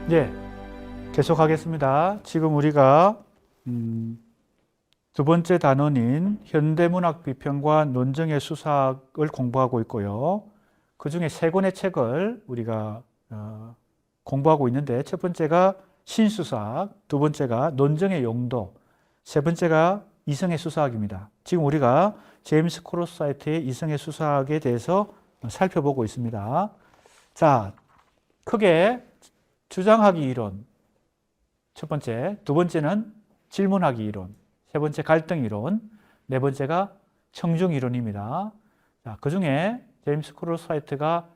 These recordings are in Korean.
네, 계속하겠습니다. 지금 우리가 두 번째 단원인 현대문학 비평과 논정의 수사학을 공부하고 있고요. 그 중에 세 권의 책을 우리가 공부하고 있는데, 첫 번째가 신수사학, 두 번째가 논정의 용도, 세 번째가 이성의 수사학입니다. 지금 우리가 제임스 코로사이트의 이성의 수사학에 대해서 살펴보고 있습니다. 자, 크게 주장하기 이론, 첫 번째, 두 번째는 질문하기 이론, 세 번째 갈등 이론, 네 번째가 청중 이론입니다. 자, 그 중에 제임스 코로사이트가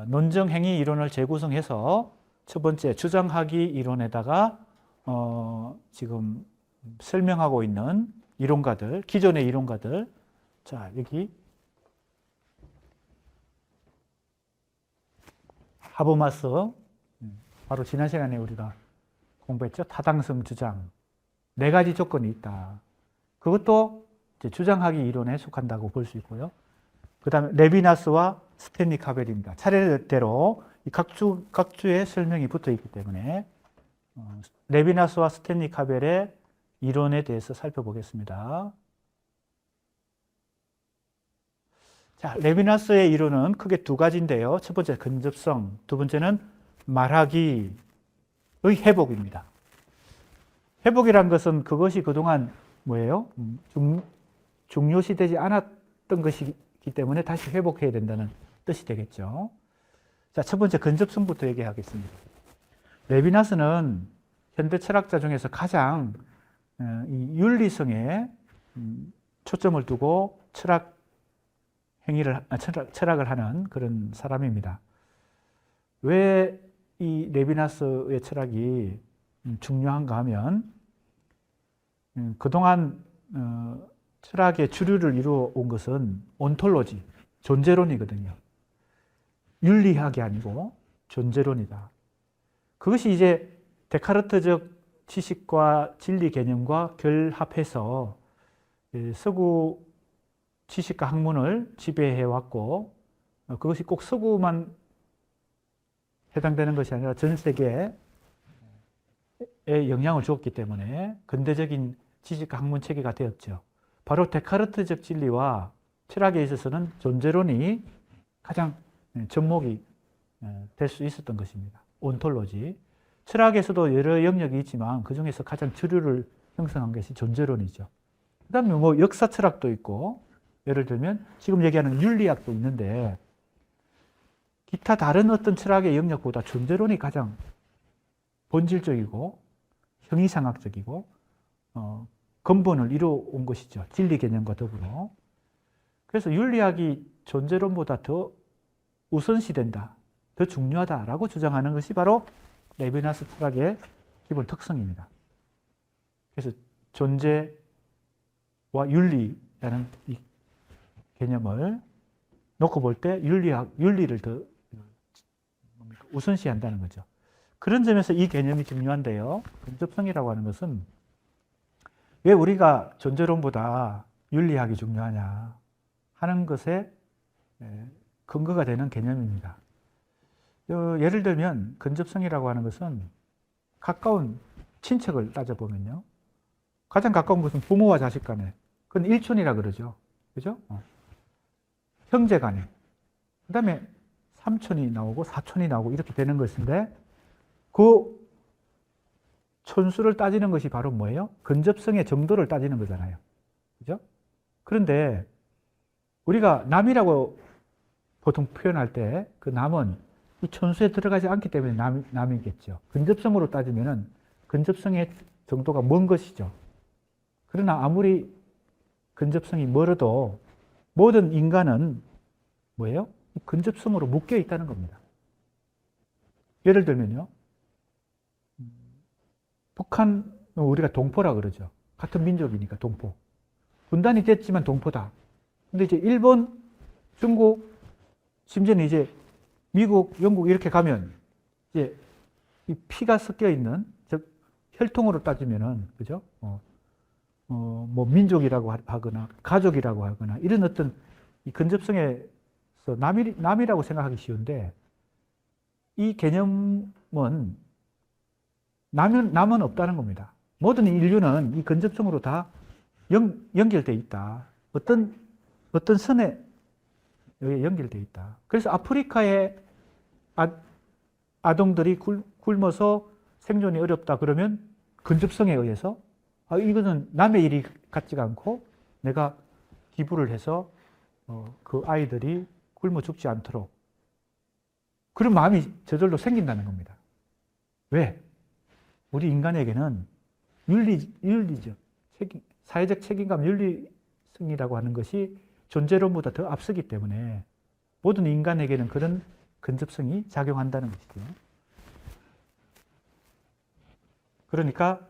논정 행위 이론을 재구성해서 첫 번째 주장하기 이론에다가 지금 설명하고 있는 이론가들, 기존의 이론가들. 자, 여기 하버마스, 바로 지난 시간에 우리가 공부했죠. 타당성 주장. 네 가지 조건이 있다. 그것도 이제 주장하기 이론에 속한다고 볼 수 있고요. 그 다음에 레비나스와 스탠리 카벨입니다. 차례대로 이 각주의 설명이 붙어 있기 때문에 레비나스와 스탠리 카벨의 이론에 대해서 살펴보겠습니다. 자, 레비나스의 이론은 크게 두 가지인데요. 첫 번째 근접성, 두 번째는 말하기의 회복입니다. 회복이란 것은 그것이 그동안 뭐예요? 중요시되지 않았던 것이기 때문에 다시 회복해야 된다는 뜻이 되겠죠. 자, 첫 번째 근접성부터 얘기하겠습니다. 레비나스는 현대 철학자 중에서 가장 이 윤리성에 초점을 두고 철학을 하는 그런 사람입니다. 왜 이 레비나스의 철학이 중요한가 하면 그동안 철학의 주류를 이루어 온 것은 온톨로지, 존재론이거든요. 윤리학이 아니고 존재론이다. 그것이 이제 데카르트적 지식과 진리 개념과 결합해서 서구 지식과 학문을 지배해 왔고, 그것이 꼭 서구만 해당되는 것이 아니라 전 세계에 영향을 주었기 때문에 근대적인 지식과 학문 체계가 되었죠. 바로 데카르트적 진리와 철학에 있어서는 존재론이 가장 접목이 될 수 있었던 것입니다. 온톨로지. 철학에서도 여러 영역이 있지만 그 중에서 가장 주류를 형성한 것이 존재론이죠. 그 다음에 뭐 역사 철학도 있고, 예를 들면 지금 얘기하는 윤리학도 있는데, 기타 다른 어떤 철학의 영역보다 존재론이 가장 본질적이고 형이상학적이고 근본을 이루어온 것이죠. 진리 개념과 더불어. 그래서 윤리학이 존재론보다 더 우선시된다, 더 중요하다라고 주장하는 것이 바로 레비나스 철학의 기본 특성입니다. 그래서 존재와 윤리라는 이 개념을 놓고 볼 때 윤리를 더 우선시한다는 거죠. 그런 점에서 이 개념이 중요한데요. 근접성이라고 하는 것은 왜 우리가 존재론보다 윤리학이 중요하냐 하는 것에 근거가 되는 개념입니다. 예를 들면 근접성이라고 하는 것은 가까운 친척을 따져보면요. 가장 가까운 것은 부모와 자식 간에. 그건 일촌이라 그러죠. 그죠? 형제 간에. 그 다음에 삼촌이 나오고 사촌이 나오고 이렇게 되는 것인데, 그 촌수를 따지는 것이 바로 뭐예요? 근접성의 정도를 따지는 거잖아요. 그죠? 그런데 우리가 남이라고 보통 표현할 때 그 남은 이 촌수에 들어가지 않기 때문에 남이겠죠. 근접성으로 따지면은 근접성의 정도가 먼 것이죠. 그러나 아무리 근접성이 멀어도 모든 인간은 뭐예요? 근접성으로 묶여 있다는 겁니다. 예를 들면요. 북한은 우리가 동포라 그러죠. 같은 민족이니까 동포. 분단이 됐지만 동포다. 근데 이제 일본, 중국, 심지어는 이제 미국, 영국 이렇게 가면 이제 이 피가 섞여 있는, 즉 혈통으로 따지면은, 그죠? 뭐 민족이라고 하거나 가족이라고 하거나 이런 어떤 이 근접성에서 남이라고 생각하기 쉬운데, 이 개념은 남은 없다는 겁니다. 모든 인류는 이 근접성으로 다 연결되어 있다. 어떤 선에 연결되어 있다. 그래서 아프리카의 아동들이 굶어서 생존이 어렵다 그러면 근접성에 의해서 이거는 남의 일이 같지가 않고 내가 기부를 해서 그 아이들이 굶어 죽지 않도록 그런 마음이 저절로 생긴다는 겁니다. 왜? 우리 인간에게는 윤리적, 사회적 책임감, 윤리성이라고 하는 것이 존재론보다 더 앞서기 때문에 모든 인간에게는 그런 근접성이 작용한다는 것이죠. 그러니까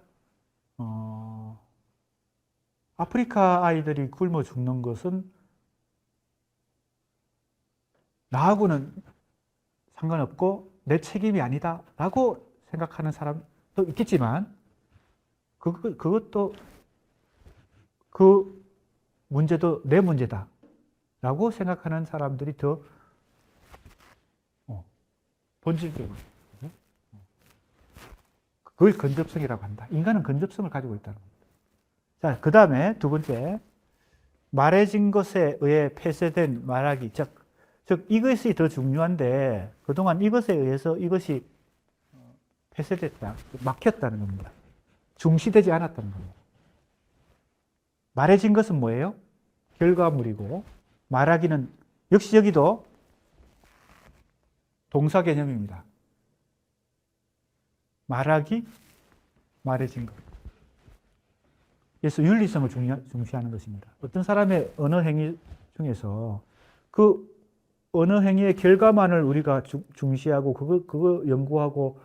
아프리카 아이들이 굶어 죽는 것은 나하고는 상관없고 내 책임이 아니다라고 생각하는 사람도 있겠지만 그것도 그 문제도 내 문제다라고 생각하는 사람들이 더 본질적으로 그걸 근접성이라고 한다. 인간은 근접성을 가지고 있다는 겁니다. 자, 그 다음에 두 번째, 말해진 것에 의해 폐쇄된 말하기. 즉 이것이 더 중요한데 그동안 이것에 의해서 이것이 폐쇄됐다, 막혔다는 겁니다. 중시되지 않았다는 겁니다. 말해진 것은 뭐예요? 결과물이고 말하기는 역시 여기도 동사 개념입니다. 말하기, 말해진 것. 그래서 윤리성을 중시하는 것입니다. 어떤 사람의 언어 행위 중에서 그 언어 행위의 결과만을 우리가 중시하고 그거 연구하고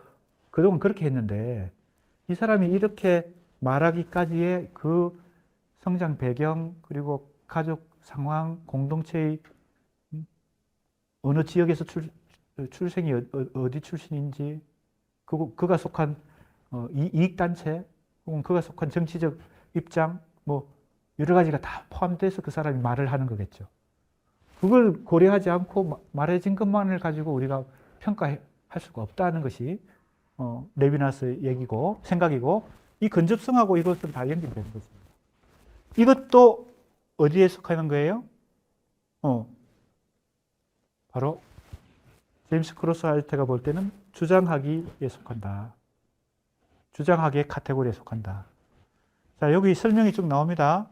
그동안 그렇게 했는데 이 사람이 이렇게 말하기까지의 그 성장 배경 그리고 가족 상황, 공동체의 어느 지역에서 출생이 어디 출신인지 그가 속한 이익단체 혹은 그가 속한 정치적 입장 뭐 여러 가지가 다 포함돼서 그 사람이 말을 하는 거겠죠. 그걸 고려하지 않고 말해진 것만을 가지고 우리가 평가할 수가 없다는 것이 레비나스 얘기고 생각이고 이 근접성하고 이것은 다 연결되는 것입니다. 이것도 어디에 속하는 거예요? 바로 제임스 크로스하이트가 볼 때는 주장하기에 속한다. 주장하기의 카테고리에 속한다. 자, 여기 설명이 쭉 나옵니다.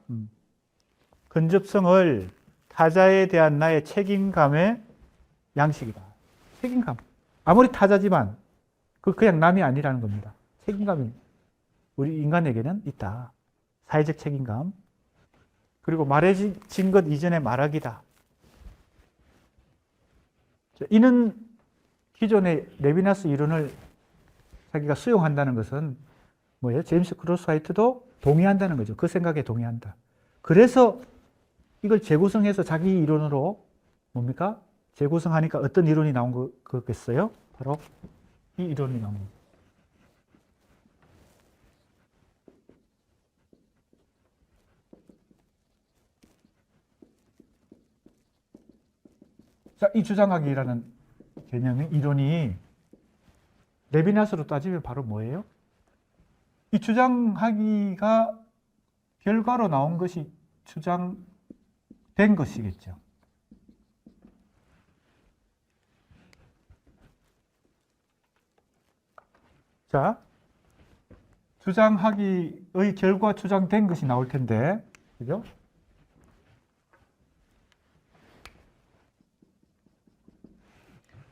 근접성을 타자에 대한 나의 책임감의 양식이다. 책임감. 아무리 타자지만 그냥 남이 아니라는 겁니다. 책임감이 우리 인간에게는 있다. 사회적 책임감. 그리고 말해진 것 이전에 말하기다. 이는 기존의 레비나스 이론을 자기가 수용한다는 것은 뭐예요? 제임스 크로스하이트도 동의한다는 거죠. 그 생각에 동의한다. 그래서 이걸 재구성해서 자기 이론으로 뭡니까? 재구성하니까 어떤 이론이 나온 거겠어요? 바로 이 이론이 나온 겁니다. 자, 이 주장하기라는 개념의 이론이 레비나스로 따지면 바로 뭐예요? 이 주장하기가 결과로 나온 것이 주장된 것이겠죠. 자, 주장하기의 결과 주장된 것이 나올 텐데, 그죠?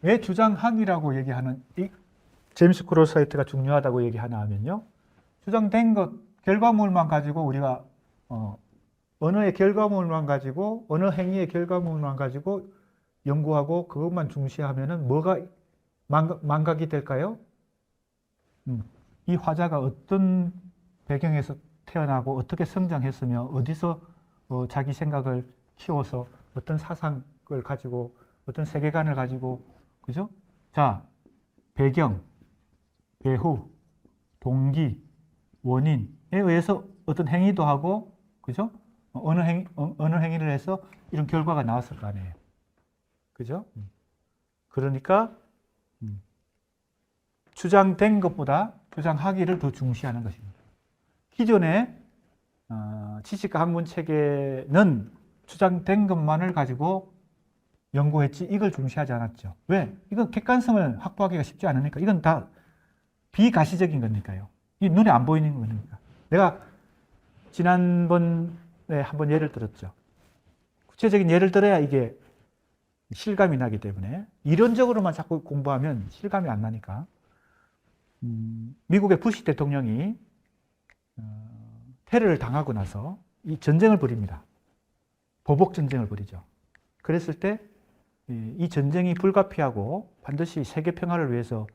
왜 주장하기라고 얘기하는 제임스 크로스하이트가 중요하다고 얘기하나 하면요. 주장된 것, 결과물만 가지고 우리가 언어의 결과물만 가지고 언어 행위의 결과물만 가지고 연구하고 그것만 중시하면은 뭐가 망각이 될까요? 이 화자가 어떤 배경에서 태어나고 어떻게 성장했으며 어디서 자기 생각을 키워서 어떤 사상을 가지고 어떤 세계관을 가지고 그죠? 자, 배경, 배후, 동기, 원인에 의해서 어떤 행위도 하고 그죠? 어느 행위를 해서 이런 결과가 나왔을 거 아니에요. 그죠? 그러니까 주장된 것보다 주장하기를 더 중시하는 것입니다. 기존의 지식과 학문 체계는 주장된 것만을 가지고 연구했지 이걸 중시하지 않았죠. 왜? 이건 객관성을 확보하기가 쉽지 않으니까. 이건 다 비가시적인 거니까요. 이 눈에 안 보이는 거니까. 내가 지난번에 한번 예를 들었죠. 구체적인 예를 들어야 이게 실감이 나기 때문에 이론적으로만 자꾸 공부하면 실감이 안 나니까. 미국의 부시 대통령이 테러를 당하고 나서 이 전쟁을 벌입니다. 보복 전쟁을 벌이죠. 그랬을 때 이 전쟁이 불가피하고 반드시 세계 평화를 위해서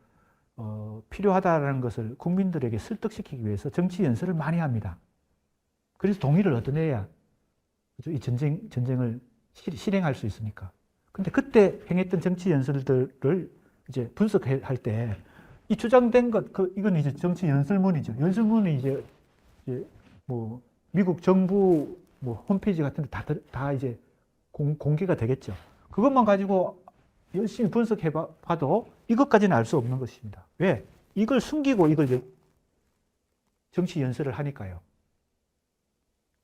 필요하다는 것을 국민들에게 설득시키기 위해서 정치 연설을 많이 합니다. 그래서 동의를 얻어내야 이 전쟁을 실행할 수 있으니까. 근데 그때 행했던 정치 연설들을 이제 분석할 때 이 주장된 것, 이건 이제 정치 연설문이죠. 연설문이 이제 뭐 미국 정부 뭐 홈페이지 같은 데 다 이제 공개가 되겠죠. 그것만 가지고 열심히 분석해 봐도 이것까지는 알 수 없는 것입니다. 왜? 이걸 숨기고 이걸 이제 정치 연설을 하니까요.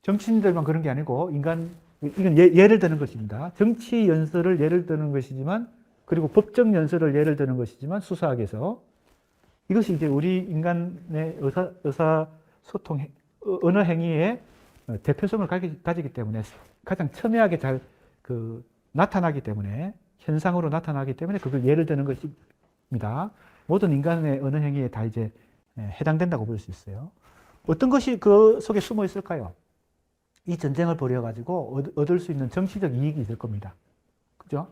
정치인들만 그런 게 아니고 이건 예를 드는 것입니다. 정치 연설을 예를 드는 것이지만 그리고 법정 연설을 예를 드는 것이지만 수사학에서 이것이 이제 우리 인간의 의사소통, 언어 행위의 대표성을 가지기 때문에 가장 첨예하게 잘 나타나기 때문에 현상으로 나타나기 때문에 그걸 예를 드는 것입니다. 모든 인간의 언어 행위에 다 이제 해당된다고 볼 수 있어요. 어떤 것이 그 속에 숨어 있을까요? 이 전쟁을 벌여가지고 얻을 수 있는 정치적 이익이 있을 겁니다. 그죠?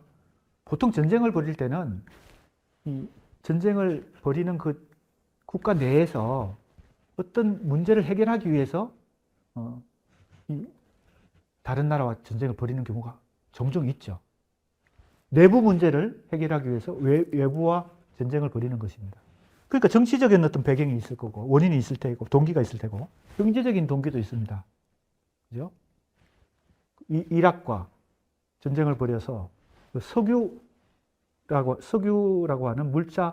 보통 전쟁을 벌일 때는 이 전쟁을 벌이는 그 국가 내에서 어떤 문제를 해결하기 위해서 다른 나라와 전쟁을 벌이는 경우가 종종 있죠. 내부 문제를 해결하기 위해서 외부와 전쟁을 벌이는 것입니다. 그러니까 정치적인 어떤 배경이 있을 거고 원인이 있을 테고 동기가 있을 테고 경제적인 동기도 있습니다. 그죠? 이락과 전쟁을 벌여서 석유라고 하는 물자에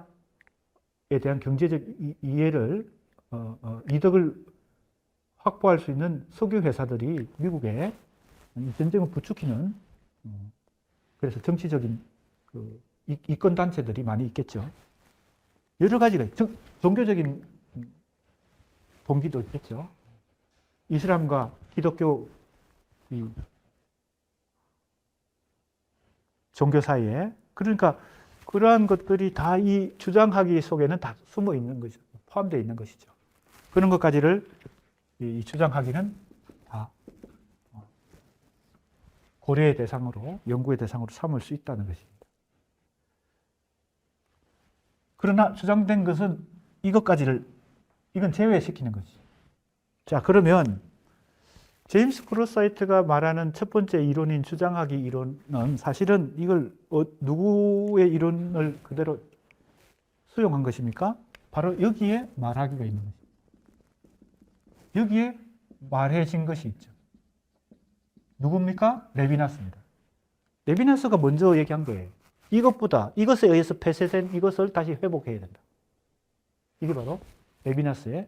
대한 경제적 이해를 이득을 확보할 수 있는 석유 회사들이 미국에 이 전쟁을 부추기는 그래서 정치적인 이권 단체들이 많이 있겠죠. 여러 가지가 종교적인 동기도 있겠죠. 이슬람과 기독교 종교 사이에 그러니까 그러한 것들이 다 이 주장하기 속에는 다 숨어 있는 거죠. 포함되어 있는 것이죠. 그런 것까지를 이 주장하기는 다 고려의 대상으로 연구의 대상으로 삼을 수 있다는 것입니다. 그러나 주장된 것은 이건 제외시키는 거지. 자, 그러면 제임스 크로사이트가 말하는 첫 번째 이론인 주장하기 이론은 사실은 이걸 누구의 이론을 그대로 수용한 것입니까? 바로 여기에 말하기가 있는 것입니다. 여기에 말해진 것이 있죠. 누굽니까? 레비나스입니다. 레비나스가 먼저 얘기한 거예요. 이것에 의해서 폐쇄된 이것을 다시 회복해야 된다. 이게 바로 레비나스의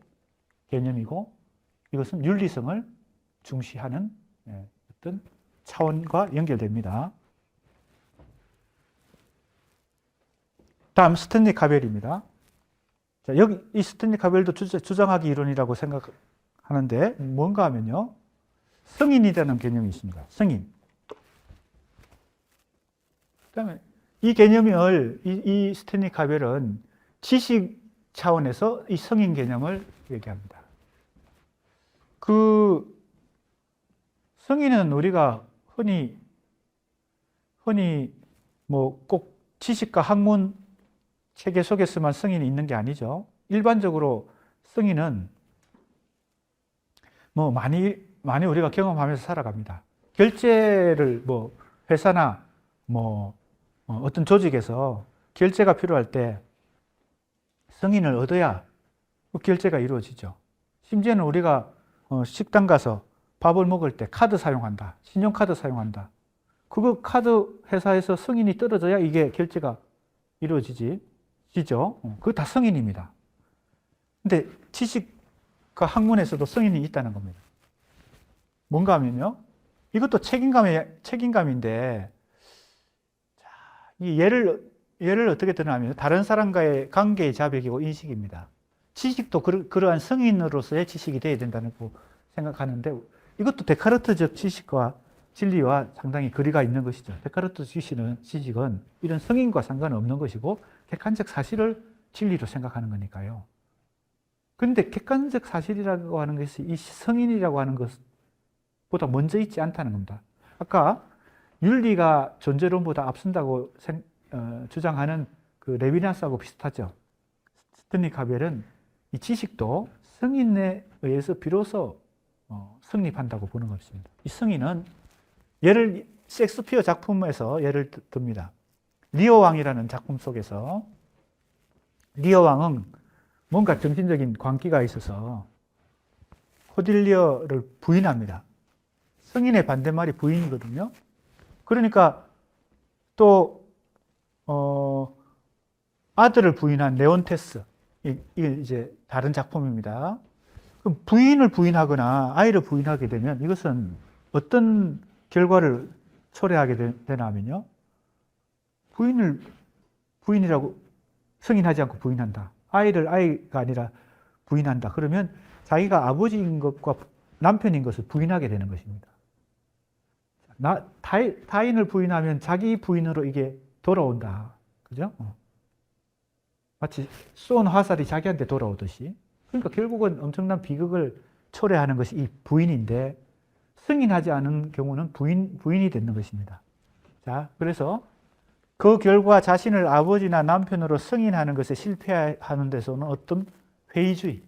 개념이고 이것은 윤리성을 중시하는 어떤 차원과 연결됩니다. 다음 스탠리 카벨입니다. 자, 여기 이 스탠리 카벨도 주장하기 이론이라고 생각하는데 뭔가 하면요. 성인이라는 개념이 있습니다. 성인. 그다음에 이 개념을 이 스탠리 카벨은 지식 차원에서 이 성인 개념을 얘기합니다. 성인은 우리가 흔히 뭐 꼭 지식과 학문 체계 속에서만 성인이 있는 게 아니죠. 일반적으로 성인은 뭐 많이 우리가 경험하면서 살아갑니다. 결제를 뭐 회사나 뭐 어떤 조직에서 결제가 필요할 때 성인을 얻어야 그 결제가 이루어지죠. 심지어는 우리가 식당 가서 밥을 먹을 때 카드 사용한다. 신용카드 사용한다. 그거 카드 회사에서 승인이 떨어져야 이게 결제가 이루어지지. 지죠. 그거 다 성인입니다. 근데 지식과 학문에서도 성인이 있다는 겁니다. 뭔가 하면요. 이것도 책임감인데, 자, 이 예를 어떻게 드러나면 다른 사람과의 관계의 자백이고 인식입니다. 지식도 그러한 성인으로서의 지식이 되어야 된다고 생각하는데, 이것도 데카르트적 지식과 진리와 상당히 거리가 있는 것이죠. 데카르트 지식은 이런 성인과 상관없는 것이고, 객관적 사실을 진리로 생각하는 거니까요. 그런데 객관적 사실이라고 하는 것이 이 성인이라고 하는 것보다 먼저 있지 않다는 겁니다. 아까 윤리가 존재론보다 앞선다고 주장하는 그 레비나스하고 비슷하죠. 스탠리 카벨은 이 지식도 성인에 의해서 비로소 성립한다고 보는 것입니다. 이 성인은 셰익스피어 작품에서 예를 듭니다. 리어 왕이라는 작품 속에서 리어 왕은 뭔가 정신적인 광기가 있어서 코딜리어를 부인합니다. 성인의 반대말이 부인이거든요. 그러니까 또 아들을 부인한 레온테스, 이게 이제 다른 작품입니다. 그럼 부인을 부인하거나 아이를 부인하게 되면 이것은 어떤 결과를 초래하게 되나 하면요. 부인이라고 승인하지 않고 부인한다. 아이를 아이가 아니라 부인한다. 그러면 자기가 아버지인 것과 남편인 것을 부인하게 되는 것입니다. 타인을 부인하면 자기 부인으로 이게 돌아온다. 그죠? 마치 쏜 화살이 자기한테 돌아오듯이. 그러니까 결국은 엄청난 비극을 초래하는 것이 이 부인인데, 승인하지 않은 경우는 부인이 되는 것입니다. 자, 그래서 그 결과 자신을 아버지나 남편으로 승인하는 것에 실패하는 데서는 어떤 회의주의,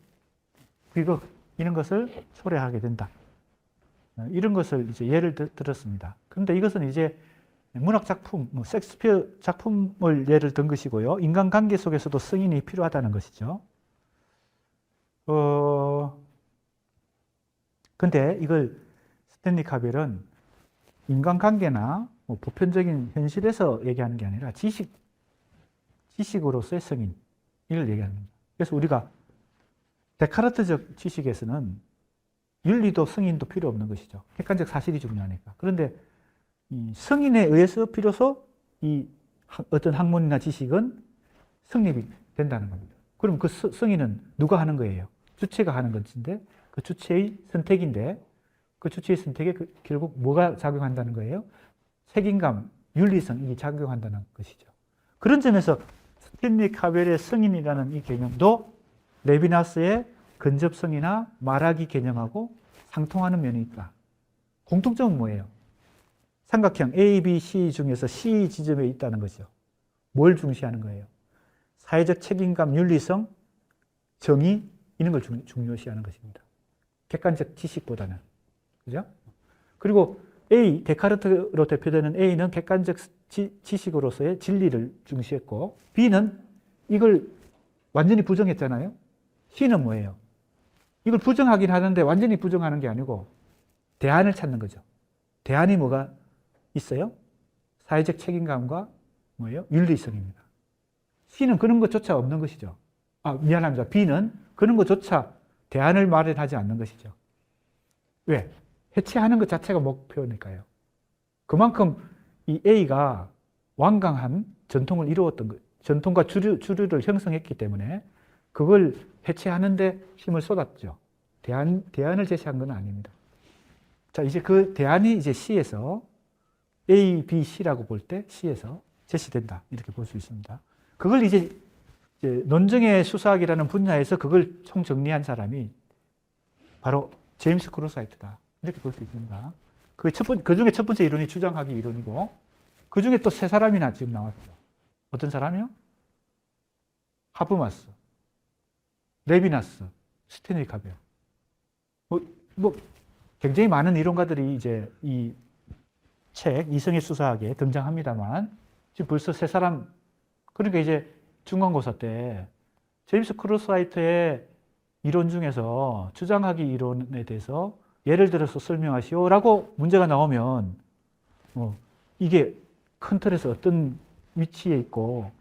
비극, 이런 것을 초래하게 된다. 이런 것을 이제 예를 들었습니다. 그런데 이것은 이제 문학 작품, 셰익스피어 작품을 예를 든 것이고요. 인간관계 속에서도 승인이 필요하다는 것이죠. 근데 이걸 스탠리 카벨은 인간관계나 보편적인 현실에서 얘기하는 게 아니라 지식으로서의 성인, 이걸 얘기하는 겁니다. 그래서 우리가 데카르트적 지식에서는 윤리도 성인도 필요 없는 것이죠. 객관적 사실이 중요하니까. 그런데 이 성인에 의해서 비로소 이 어떤 학문이나 지식은 성립이 된다는 겁니다. 그럼 그 성인은 누가 하는 거예요? 주체가 하는 것인데, 그 주체의 선택인데, 그 주체의 선택에 결국 뭐가 작용한다는 거예요? 책임감, 윤리성이 작용한다는 것이죠. 그런 점에서 스탠리 카벨의 성인이라는 이 개념도 레비나스의 근접성이나 말하기 개념하고 상통하는 면이 있다. 공통점은 뭐예요? 삼각형 A, B, C 중에서 C 지점에 있다는 거죠. 뭘 중시하는 거예요? 사회적 책임감, 윤리성, 정의, 이런 걸 중요시하는 것입니다. 객관적 지식보다는. 그죠? 그리고 A, 데카르트로 대표되는 A는 객관적 지식으로서의 진리를 중시했고, B는 이걸 완전히 부정했잖아요. C는 뭐예요? 이걸 부정하긴 하는데 완전히 부정하는 게 아니고 대안을 찾는 거죠. 대안이 뭐가 있어요? 사회적 책임감과 뭐예요? 윤리성입니다. C는 그런 것조차 없는 것이죠. 미안합니다. B는 그런 것조차 대안을 마련하지 않는 것이죠. 왜? 해체하는 것 자체가 목표니까요. 그만큼 이 A가 완강한 전통을 이루었던 것, 전통과 주류를 형성했기 때문에 그걸 해체하는데 힘을 쏟았죠. 대안을 제시한 건 아닙니다. 자, 이제 그 대안이 이제 C에서 A, B, C라고 볼 때 C에서 제시된다. 이렇게 볼 수 있습니다. 그걸 이제 논증의 수사학이라는 분야에서 그걸 총정리한 사람이 바로 제임스 크로사이트다. 이렇게 볼 수 있습니다. 그 중에 첫 번째 이론이 주장하기 이론이고, 그 중에 또 세 사람이나 지금 나왔죠. 어떤 사람이요? 하브마스, 레비나스, 스탠리 카벨. 굉장히 많은 이론가들이 이제 이 책, 이성의 수사학에 등장합니다만, 지금 벌써 세 사람, 그러니까 이제 중간고사 때 제임스 크로사이트의 이론 중에서 주장하기 이론에 대해서 예를 들어서 설명하시오라고 문제가 나오면 이게 큰 틀에서 어떤 위치에 있고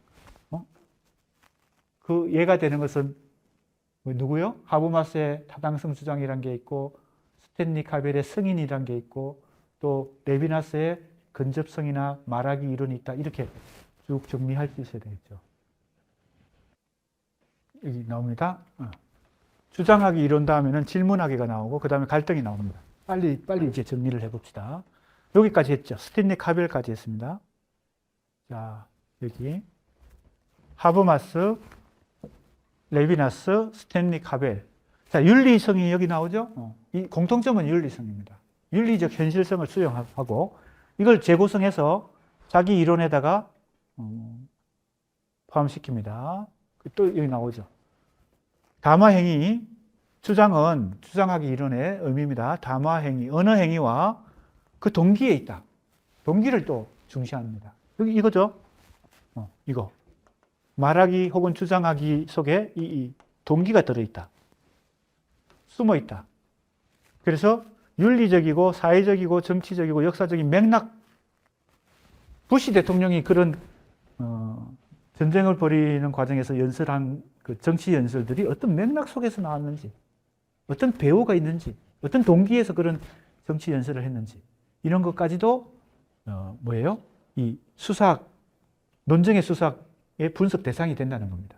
그 예가 되는 것은 누구요? 하버마스의 타당성 주장이란 게 있고, 스탠리 카벨의 승인이란 게 있고, 또 레비나스의 근접성이나 말하기 이론이 있다. 이렇게 쭉 정리할 수 있어야 되겠죠. 여기 나옵니다. 주장하기 이론 다음에는 질문하기가 나오고, 그 다음에 갈등이 나옵니다. 빨리 이제 정리를 해봅시다. 여기까지 했죠. 스탠리 카벨까지 했습니다. 자, 여기 하버마스, 레비나스, 스탠리 카벨. 자, 윤리성이 여기 나오죠? 이 공통점은 윤리성입니다. 윤리적 현실성을 수용하고 이걸 재구성해서 자기 이론에다가 포함시킵니다. 또 여기 나오죠. 담화행위, 주장은 주장하기 이론의 의미입니다. 담화행위, 언어행위와 그 동기에 있다. 동기를 또 중시합니다. 여기 이거죠? 이거. 말하기 혹은 주장하기 속에 이 동기가 들어있다. 숨어있다. 그래서 윤리적이고 사회적이고 정치적이고 역사적인 맥락, 부시 대통령이 그런 전쟁을 벌이는 과정에서 연설한 그 정치 연설들이 어떤 맥락 속에서 나왔는지, 어떤 배우가 있는지, 어떤 동기에서 그런 정치 연설을 했는지, 이런 것까지도 뭐예요? 이 수사학, 논쟁의 수사학의 분석 대상이 된다는 겁니다.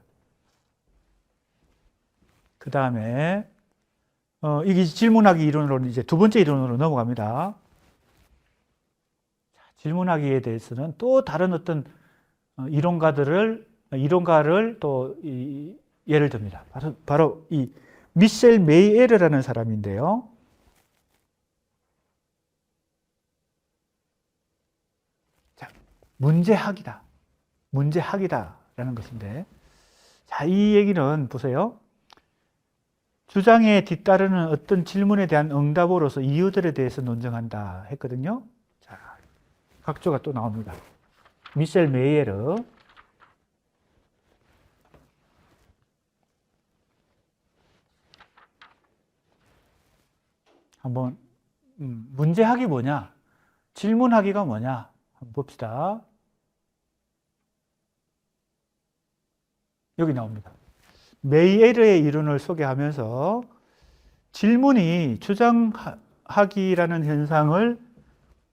그 다음에 이게 질문하기 이론으로 이제 두 번째 이론으로 넘어갑니다. 질문하기에 대해서는 또 다른 어떤 이론가를 또 예를 듭니다. 바로 이 미셸 메이에르라는 사람인데요. 자, 문제학이다라는 것인데, 자, 이 얘기는 보세요. 주장에 뒤따르는 어떤 질문에 대한 응답으로서 이유들에 대해서 논증한다 했거든요. 자, 각조가 또 나옵니다. 미셸 메이에르. 한번 문제학이 뭐냐? 질문하기가 뭐냐? 한번 봅시다. 여기 나옵니다. 메이에르의 이론을 소개하면서 질문이 주장하기라는 현상을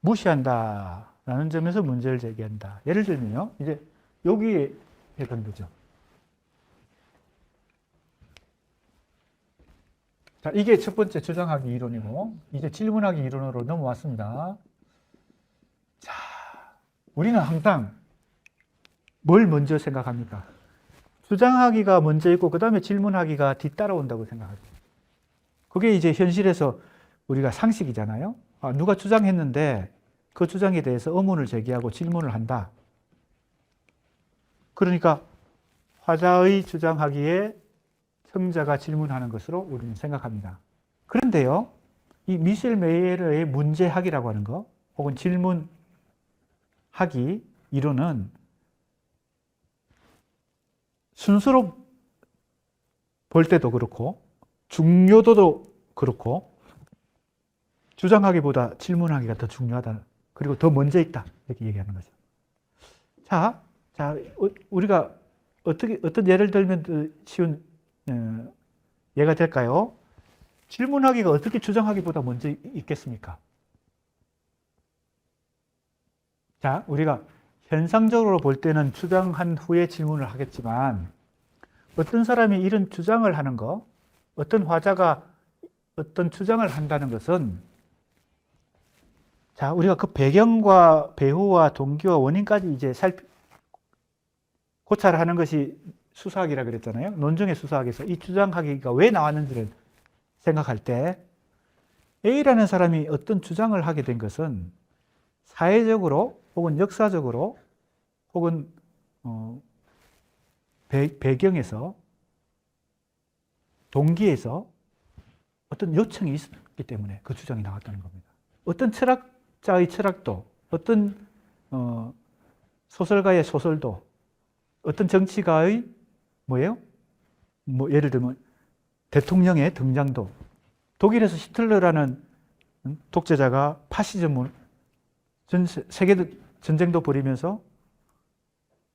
무시한다라는 점에서 문제를 제기한다. 예를 들면요, 이제 여기에 해당되죠. 자, 이게 첫 번째 주장하기 이론이고, 이제 질문하기 이론으로 넘어왔습니다. 자, 우리는 항상 뭘 먼저 생각합니까? 주장하기가 먼저 있고 그 다음에 질문하기가 뒤따라온다고 생각하죠. 그게 이제 현실에서 우리가 상식이잖아요. 누가 주장했는데 그 주장에 대해서 의문을 제기하고 질문을 한다. 그러니까 화자의 주장하기에 청자가 질문하는 것으로 우리는 생각합니다. 그런데요, 이 미셸 메이에르의 문제학이라고 하는 거, 혹은 질문하기 이론은 순서로 볼 때도 그렇고 중요도도 그렇고 주장하기보다 질문하기가 더 중요하다. 그리고 더 먼저 있다. 이렇게 얘기하는 거죠. 자, 우리가 어떤 예를 들면 쉬운 예가 될까요? 질문하기가 어떻게 주장하기보다 먼저 있겠습니까? 자, 우리가 현상적으로 볼 때는 주장한 후에 질문을 하겠지만, 어떤 사람이 이런 주장을 하는 거, 어떤 화자가 어떤 주장을 한다는 것은, 자, 우리가 그 배경과 배후와 동기와 원인까지 이제 고찰을 하는 것이 수사학이라 그랬잖아요. 논증의 수사학에서 이 주장하기가 왜 나왔는지를 생각할 때, A라는 사람이 어떤 주장을 하게 된 것은 사회적으로 혹은 역사적으로 혹은 배경에서, 동기에서 어떤 요청이 있었기 때문에 그 주장이 나왔다는 겁니다. 어떤 철학자의 철학도, 어떤 소설가의 소설도, 어떤 정치가의 뭐예요? 예를 들면 대통령의 등장도, 독일에서 히틀러라는 독재자가 파시즘을 세계 전쟁도 벌이면서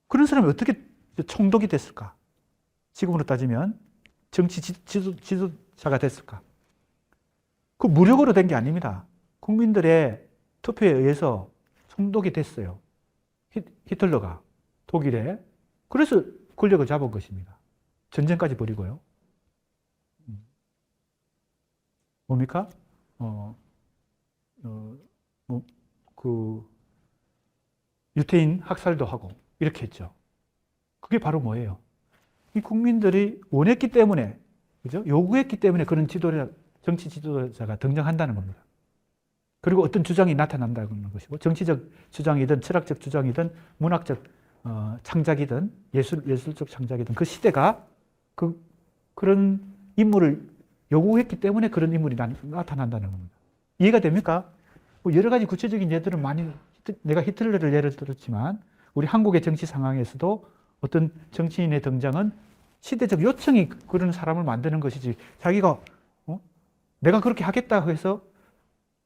그런 사람이 어떻게 총독이 됐을까? 지금으로 따지면 정치 지도자가 됐을까? 그 무력으로 된 게 아닙니다. 국민들의 투표에 의해서 총독이 됐어요. 히틀러가 독일에. 그래서 권력을 잡은 것입니다. 전쟁까지 벌이고요. 뭡니까? 유태인 학살도 하고 이렇게 했죠. 그게 바로 뭐예요? 이 국민들이 원했기 때문에, 그죠? 요구했기 때문에 그런 정치 지도자가 등장한다는 겁니다. 그리고 어떤 주장이 나타난다는 것이고, 정치적 주장이든 철학적 주장이든 문학적 창작이든 예술적 창작이든 그 시대가 그런 인물을 요구했기 때문에 그런 인물이 나타난다는 겁니다. 이해가 됩니까? 뭐 여러 가지 구체적인 예들은 많이, 내가 히틀러를 예를 들었지만 우리 한국의 정치 상황에서도 어떤 정치인의 등장은 시대적 요청이 그런 사람을 만드는 것이지, 자기가 내가 그렇게 하겠다고 해서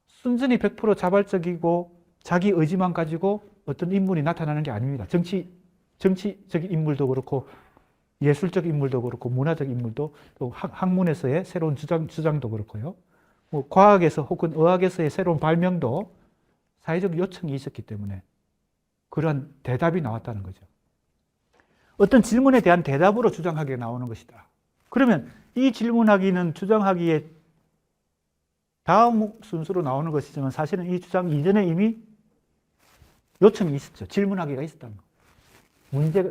순전히 100% 자발적이고 자기 의지만 가지고 어떤 인물이 나타나는 게 아닙니다. 정치적인 인물도 그렇고 예술적 인물도 그렇고 문화적 인물도, 또 학문에서의 새로운 주장도 그렇고요. 뭐 과학에서 혹은 의학에서의 새로운 발명도 사회적 요청이 있었기 때문에 그런 대답이 나왔다는 거죠. 어떤 질문에 대한 대답으로 주장하기가 나오는 것이다. 그러면 이 질문하기는 주장하기에 다음 순서로 나오는 것이지만 사실은 이 주장 이전에 이미 요청이 있었죠. 질문하기가 있었다는 거.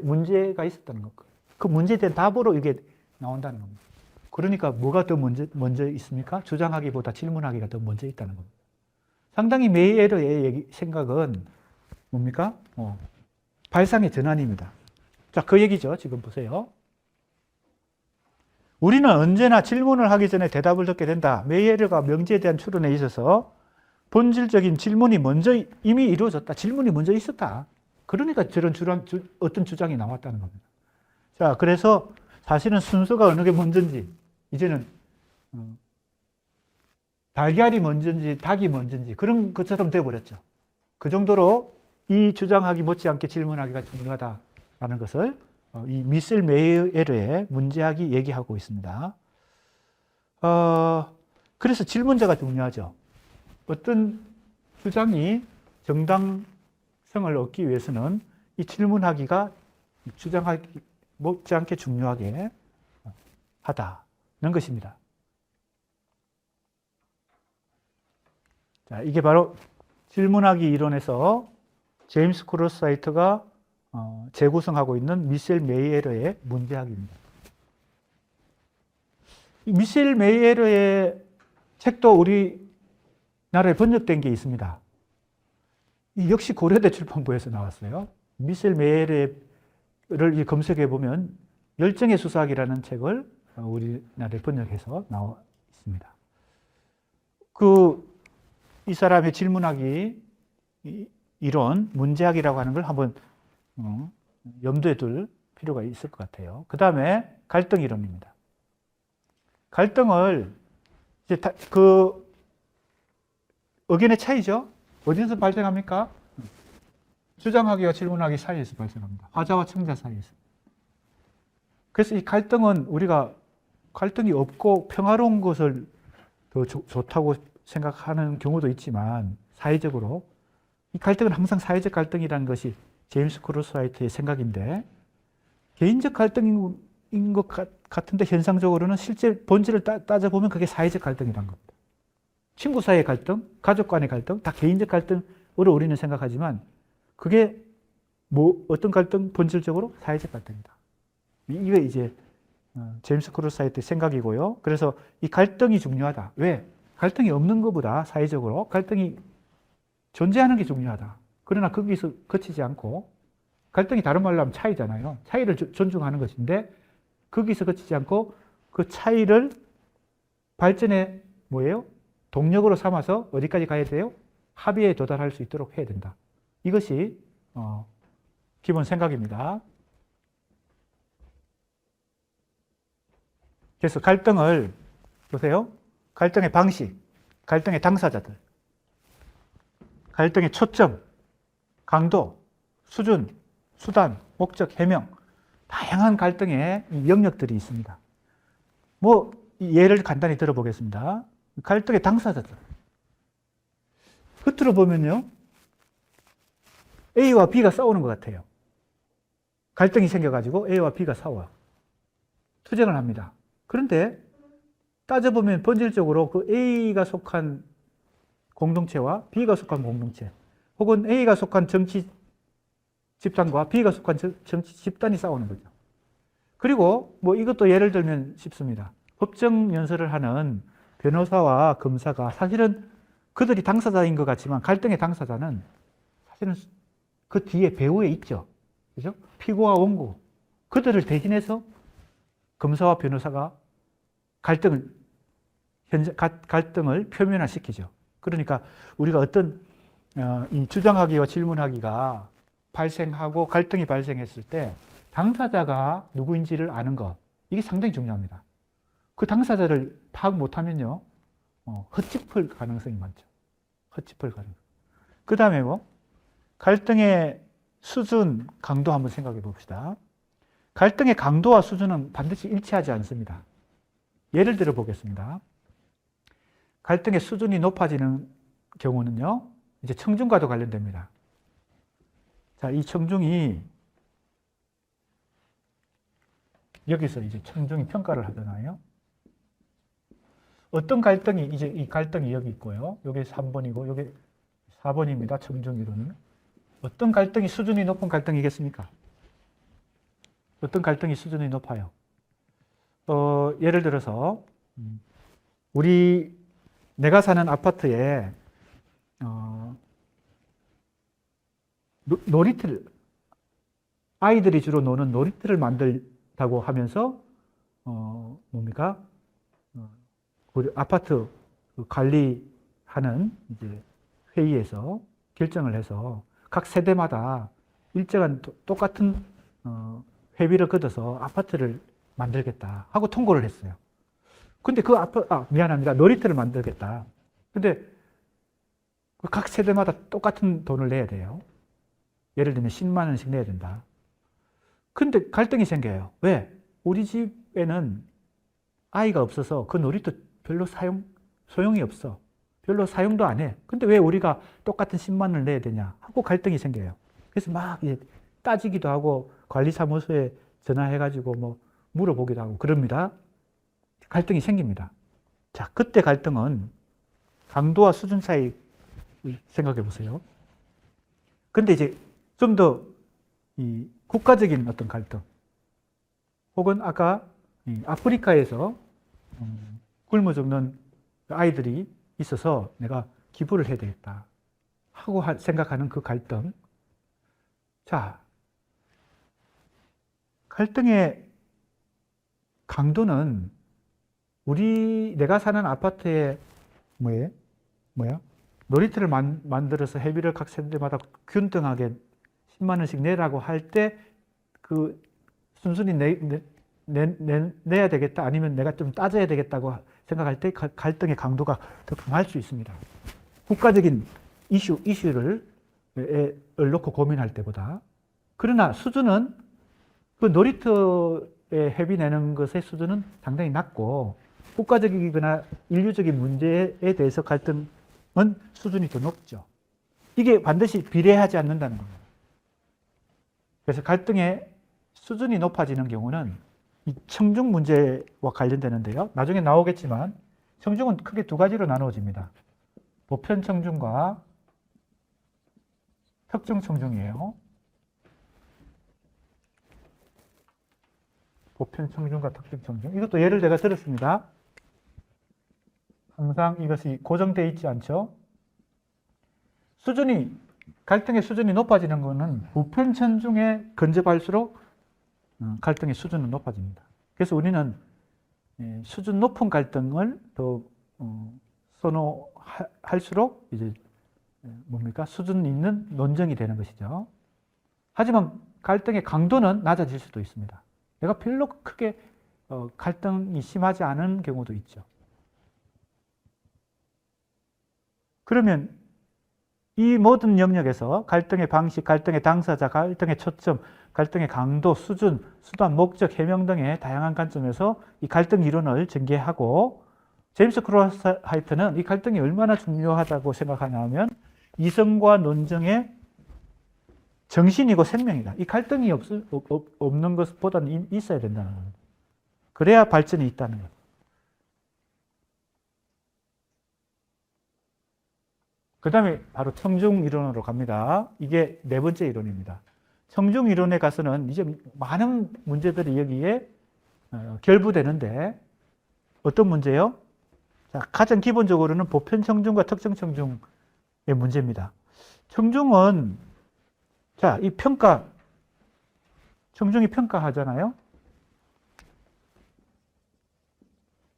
문제가 있었다는 거. 그 문제에 대한 답으로 이게 나온다는 겁니다. 그러니까 뭐가 더 먼저 있습니까? 주장하기보다 질문하기가 더 먼저 있다는 겁니다. 상당히 메이에러의 생각은 뭡니까? 발상의 전환입니다. 자, 그 얘기죠. 지금 보세요. 우리는 언제나 질문을 하기 전에 대답을 듣게 된다. 메이에러가 명제에 대한 추론에 있어서 본질적인 질문이 먼저 이미 이루어졌다. 질문이 먼저 있었다. 그러니까 저런 어떤 주장이 나왔다는 겁니다. 자, 그래서 사실은 순서가 어느 게 먼저인지, 이제는 달걀이 먼저인지 닭이 먼저인지 그런 것처럼 되어버렸죠. 그 정도로 이 주장하기 못지않게 질문하기가 중요하다라는 것을 이 미셀 메이에러의 문제학이 얘기하고 있습니다. 그래서 질문자가 중요하죠. 어떤 주장이 정당성을 얻기 위해서는 이 질문하기가 주장하기 못지않게 중요하게 하다는 것입니다. 자, 이게 바로 질문하기 이론에서 제임스 크로스하이트가 재구성하고 있는 미셀 메이에러의 문제학입니다. 미셀 메이에러의 책도 우리나라에 번역된 게 있습니다. 역시 고려대 출판부에서 나왔어요. 미셀 메이에러를 검색해 보면 열정의 수사학이라는 책을 우리나라에 번역해서 나와 있습니다. 이 사람의 질문하기 이론, 문제학이라고 하는 걸 한번 염두에 둘 필요가 있을 것 같아요. 그 다음에 갈등 이론입니다. 갈등을 이제 의견의 차이죠. 어디서 발생합니까? 주장하기와 질문하기 사이에서 발생합니다. 화자와 청자 사이에서. 그래서 이 갈등은 우리가 갈등이 없고 평화로운 것을 더 좋다고 생각하는 경우도 있지만, 사회적으로 이 갈등은 항상 사회적 갈등이라는 것이 제임스 크로스하이트의 생각인데, 개인적 갈등인 것 같은데 현상적으로는 실제 본질을 따져보면 그게 사회적 갈등이라는 겁니다. 친구 사이의 갈등, 가족 간의 갈등, 다 개인적 갈등으로 우리는 생각하지만 그게 어떤 갈등? 본질적으로 사회적 갈등이다. 이게 이제 제임스 크로스하이트의 생각이고요. 그래서 이 갈등이 중요하다. 왜? 갈등이 없는 것보다 사회적으로 갈등이 존재하는 게 중요하다. 그러나 거기서 그치지 않고, 갈등이 다른 말로 하면 차이잖아요. 차이를 존중하는 것인데 거기서 그치지 않고 그 차이를 발전의 뭐예요? 동력으로 삼아서 어디까지 가야 돼요? 합의에 도달할 수 있도록 해야 된다. 이것이 기본 생각입니다. 그래서 갈등을 보세요. 갈등의 방식, 갈등의 당사자들, 갈등의 초점, 강도, 수준, 수단, 목적, 해명, 다양한 갈등의 영역들이 있습니다. 뭐 예를 간단히 들어보겠습니다. 갈등의 당사자들. 겉으로 보면요, A와 B가 싸우는 것 같아요. 갈등이 생겨가지고 A와 B가 싸워요. 투쟁을 합니다. 그런데 따져보면 본질적으로 그 A가 속한 공동체와 B가 속한 공동체, 혹은 A가 속한 정치 집단과 B가 속한 정치 집단이 싸우는 거죠. 그리고 뭐 이것도 예를 들면 쉽습니다. 법정 연설을 하는 변호사와 검사가 사실은 그들이 당사자인 것 같지만 갈등의 당사자는 사실은 그 뒤에 배후에 있죠. 그죠? 피고와 원고. 그들을 대신해서 검사와 변호사가 갈등을 표면화시키죠. 그러니까 우리가 어떤 이 주장하기와 질문하기가 발생하고 갈등이 발생했을 때 당사자가 누구인지를 아는 것, 이게 상당히 중요합니다. 그 당사자를 파악 못하면요, 헛짚을 가능성이 많죠. 헛짚을 가능성. 그 다음에 뭐 갈등의 수준, 강도 한번 생각해 봅시다. 갈등의 강도와 수준은 반드시 일치하지 않습니다. 예를 들어 보겠습니다. 갈등의 수준이 높아지는 경우는요, 이제 청중과도 관련됩니다. 자, 이 청중이 여기서 이제 청중이 평가를 하잖아요. 어떤 갈등이, 이제 이 갈등이 여기 있고요. 여기 3번이고, 여기 4번입니다. 청중으로는. 어떤 갈등이 수준이 높은 갈등이겠습니까? 어떤 갈등이 수준이 높아요? 예를 들어서, 내가 사는 아파트에, 놀이터를, 아이들이 주로 노는 놀이터를 만들다고 하면서, 뭡니까? 우리 아파트 관리하는 이제 회의에서 결정을 해서 각 세대마다 일정한 똑같은 회비를 걷어서 아파트를 만들겠다 하고 통고를 했어요. 근데 미안합니다. 놀이터를 만들겠다. 근데 각 세대마다 똑같은 돈을 내야 돼요. 예를 들면 10만 원씩 내야 된다. 근데 갈등이 생겨요. 왜? 우리 집에는 아이가 없어서 그 놀이터 별로 소용이 없어. 별로 사용도 안 해. 근데 왜 우리가 똑같은 10만 원을 내야 되냐 하고 갈등이 생겨요. 그래서 막 따지기도 하고 관리사무소에 전화해가지고 뭐 물어보기도 하고 그럽니다. 갈등이 생깁니다. 자, 그때 갈등은 강도와 수준 차이 생각해 보세요. 근데 이제 좀 더 이 국가적인 어떤 갈등, 혹은 아까 아프리카에서 굶어 죽는 아이들이 있어서 내가 기부를 해야 되겠다 하고 생각하는 그 갈등. 자, 갈등의 강도는 내가 사는 아파트에 놀이터를 만들어서 회비를 각 세대마다 균등하게 10만 원씩 내라고 할 때 그 순순히 내야 되겠다, 아니면 내가 좀 따져야 되겠다고 생각할 때 갈등의 강도가 더 강할 수 있습니다. 국가적인 이슈를 놓고 고민할 때보다. 그러나 수준은 그 놀이터에 회비 내는 것의 수준은 상당히 낮고, 국가적이거나 인류적인 문제에 대해서 갈등은 수준이 더 높죠. 이게 반드시 비례하지 않는다는 겁니다. 그래서 갈등의 수준이 높아지는 경우는 이 청중 문제와 관련되는데요. 나중에 나오겠지만 청중은 크게 두 가지로 나누어집니다. 보편 청중과 특정 청중이에요. 보편 청중과 특정 청중. 이것도 예를 제가 들었습니다. 항상 이것이 고정되어 있지 않죠. 갈등의 수준이 높아지는 것은 보편 청중에 근접할수록 갈등의 수준은 높아집니다. 그래서 우리는 수준 높은 갈등을 더 선호할수록 이제 수준 있는 논쟁이 되는 것이죠. 하지만 갈등의 강도는 낮아질 수도 있습니다. 내가 별로 크게 갈등이 심하지 않은 경우도 있죠. 그러면 이 모든 영역에서 갈등의 방식, 갈등의 당사자, 갈등의 초점, 갈등의 강도, 수준, 수단, 목적, 해명 등의 다양한 관점에서 이 갈등 이론을 전개하고 제임스 크로스하이트는 이 갈등이 얼마나 중요하다고 생각하냐면 이성과 논정의 정신이고 생명이다. 이 갈등이 없는 것보다는 있어야 된다는 겁니다. 그래야 발전이 있다는 것. 그 다음에 바로 청중 이론으로 갑니다. 이게 네 번째 이론입니다. 청중 이론에 가서는 이제 많은 문제들이 여기에 결부되는데 어떤 문제요? 자, 가장 기본적으로는 보편 청중과 특정 청중의 문제입니다. 청중은 자, 이 평가, 청중이 평가하잖아요.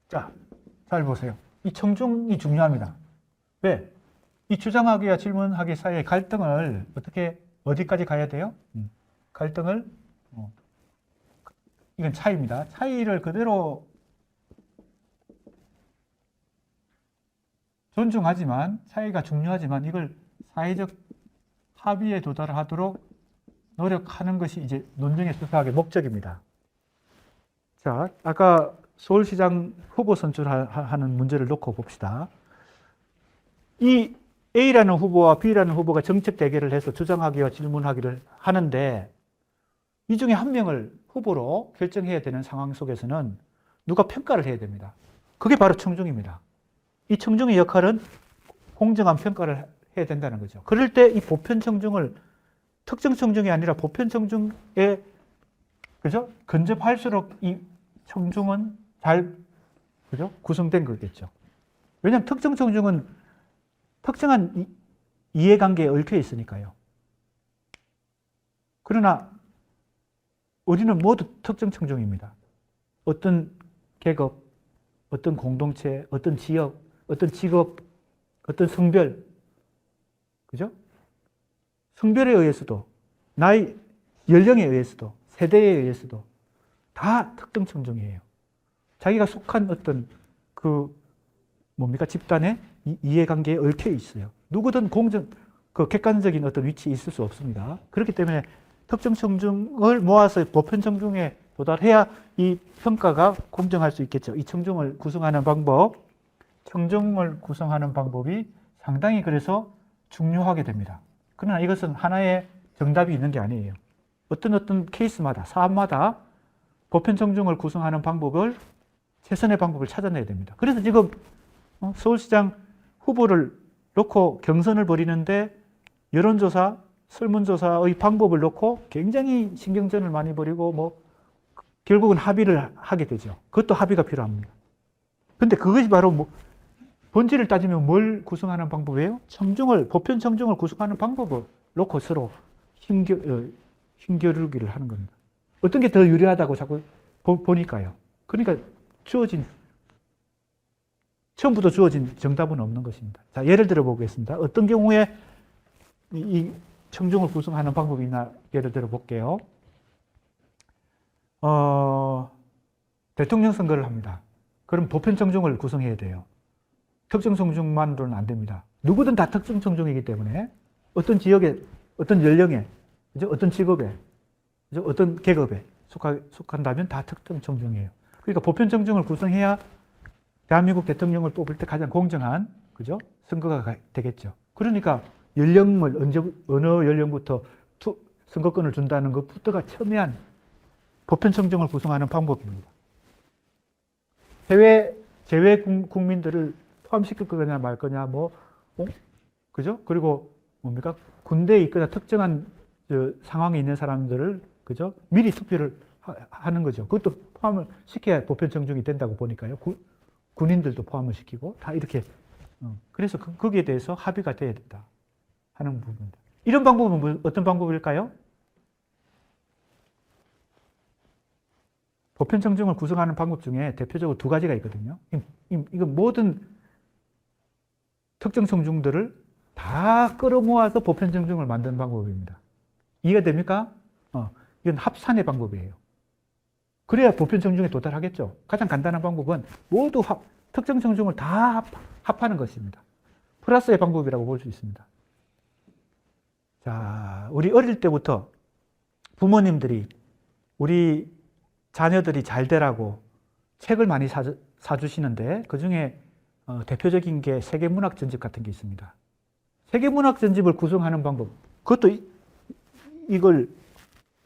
자, 잘 보세요. 이 청중이 중요합니다. 왜? 이 주장하기와 질문하기 사이의 갈등을 어디까지 가야 돼요? 갈등을, 이건 차이입니다. 차이를 그대로 존중하지만, 차이가 중요하지만 이걸 사회적 합의에 도달하도록 노력하는 것이 이제 논쟁의 수사학의 목적입니다. 자, 아까 서울시장 후보 선출하는 문제를 놓고 봅시다. 이 A라는 후보와 B라는 후보가 정책 대결을 해서 주장하기와 질문하기를 하는데 이 중에 한 명을 후보로 결정해야 되는 상황 속에서는 누가 평가를 해야 됩니다. 그게 바로 청중입니다. 이 청중의 역할은 공정한 평가를 해야 된다는 거죠. 그럴 때 이 보편 청중을 특정 청중이 아니라 보편 청중에 그죠? 근접할수록 이 청중은 잘 그죠? 구성된 거겠죠. 왜냐하면 특정 청중은 특정한 이해관계에 얽혀 있으니까요. 그러나 우리는 모두 특정 청중입니다. 어떤 계급, 어떤 공동체, 어떤 지역, 어떤 직업, 어떤 성별, 그죠? 성별에 의해서도, 나이, 연령에 의해서도, 세대에 의해서도 다 특정 청중이에요. 자기가 속한 어떤 집단의 이해관계에 얽혀 있어요. 누구든 객관적인 어떤 위치에 있을 수 없습니다. 그렇기 때문에 특정 청중을 모아서 보편 청중에 도달해야 이 평가가 공정할 수 있겠죠. 이 청중을 구성하는 방법이 상당히 그래서 중요하게 됩니다. 그러나 이것은 하나의 정답이 있는 게 아니에요. 어떤 케이스마다, 사안마다 보편 청중을 구성하는 최선의 방법을 찾아내야 됩니다. 그래서 지금 서울시장 후보를 놓고 경선을 벌이는데 여론조사, 설문조사의 방법을 놓고 굉장히 신경전을 많이 벌이고 결국은 합의를 하게 되죠. 그것도 합의가 필요합니다. 근데 그것이 바로 본질을 따지면 뭘 구성하는 방법이에요? 보편 청중을 구성하는 방법을 놓고 서로 힘겨루기를 하는 겁니다. 어떤 게 더 유리하다고 자꾸 보니까요. 그러니까 처음부터 주어진 정답은 없는 것입니다. 자, 예를 들어 보겠습니다. 어떤 경우에 이 청중을 구성하는 방법이 있나 예를 들어 볼게요. 대통령 선거를 합니다. 그럼 보편 청중을 구성해야 돼요. 특정 청중만으로는 안 됩니다. 누구든 다 특정 청중이기 때문에 어떤 지역에, 어떤 연령에, 어떤 직업에, 어떤 계급에 속한다면 다 특정 청중이에요. 그러니까 보편 청중을 구성해야 대한민국 대통령을 뽑을 때 가장 공정한 선거가 되겠죠. 그러니까 어느 연령부터 선거권을 준다는 것부터가 첨예한 보편 청중을 구성하는 방법입니다. 제외 국민들을 포함시킬 거냐 말 거냐 그죠? 그리고 군대에 있거나 특정한 상황에 있는 사람들을 미리 투표를 하는 거죠. 그것도 포함을 시켜야 보편 청중이 된다고 보니까요. 군인들도 포함을 시키고 다 이렇게 그래서 거기에 대해서 합의가 돼야 된다 하는 부분입니다. 이런 방법은 어떤 방법일까요? 보편 청중을 구성하는 방법 중에 대표적으로 두 가지가 있거든요. 이건 모든 특정 청중들을 다 끌어모아서 보편 청중을 만드는 방법입니다. 이해가 됩니까? 이건 합산의 방법이에요. 그래야 보편 청중에 도달하겠죠. 가장 간단한 방법은 모두 특정 청중을 다 합하는 것입니다. 플러스의 방법이라고 볼 수 있습니다. 자, 우리 어릴 때부터 부모님들이 우리 자녀들이 잘 되라고 책을 많이 사주시는데 그 중에 대표적인 게 세계문학 전집 같은 게 있습니다. 세계문학 전집을 구성하는 방법, 그것도 이걸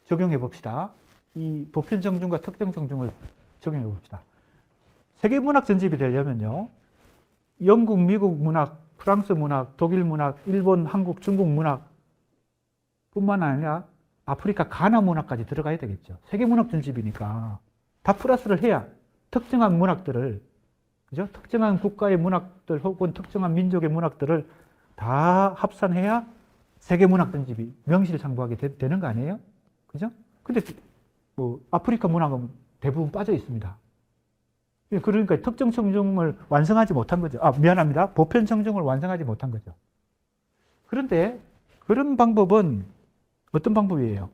적용해 봅시다. 이 보편정중과 특정정중을 적용해 봅시다. 세계문학 전집이 되려면요, 영국, 미국 문학, 프랑스 문학, 독일 문학, 일본, 한국, 중국 문학 뿐만 아니라 아프리카 가나 문학까지 들어가야 되겠죠. 세계문학 전집이니까 다 플러스를 해야 특정한 문학들을, 그죠? 특정한 국가의 문학들 혹은 특정한 민족의 문학들을 다 합산해야 세계문학 전집이 명실상부하게 되는 거 아니에요? 그죠? 근데 뭐 아프리카 문학은 대부분 빠져 있습니다. 그러니까 특정 청중을 완성하지 못한 거죠. 미안합니다. 보편 청중을 완성하지 못한 거죠. 그런데 그런 방법은 어떤 방법이에요?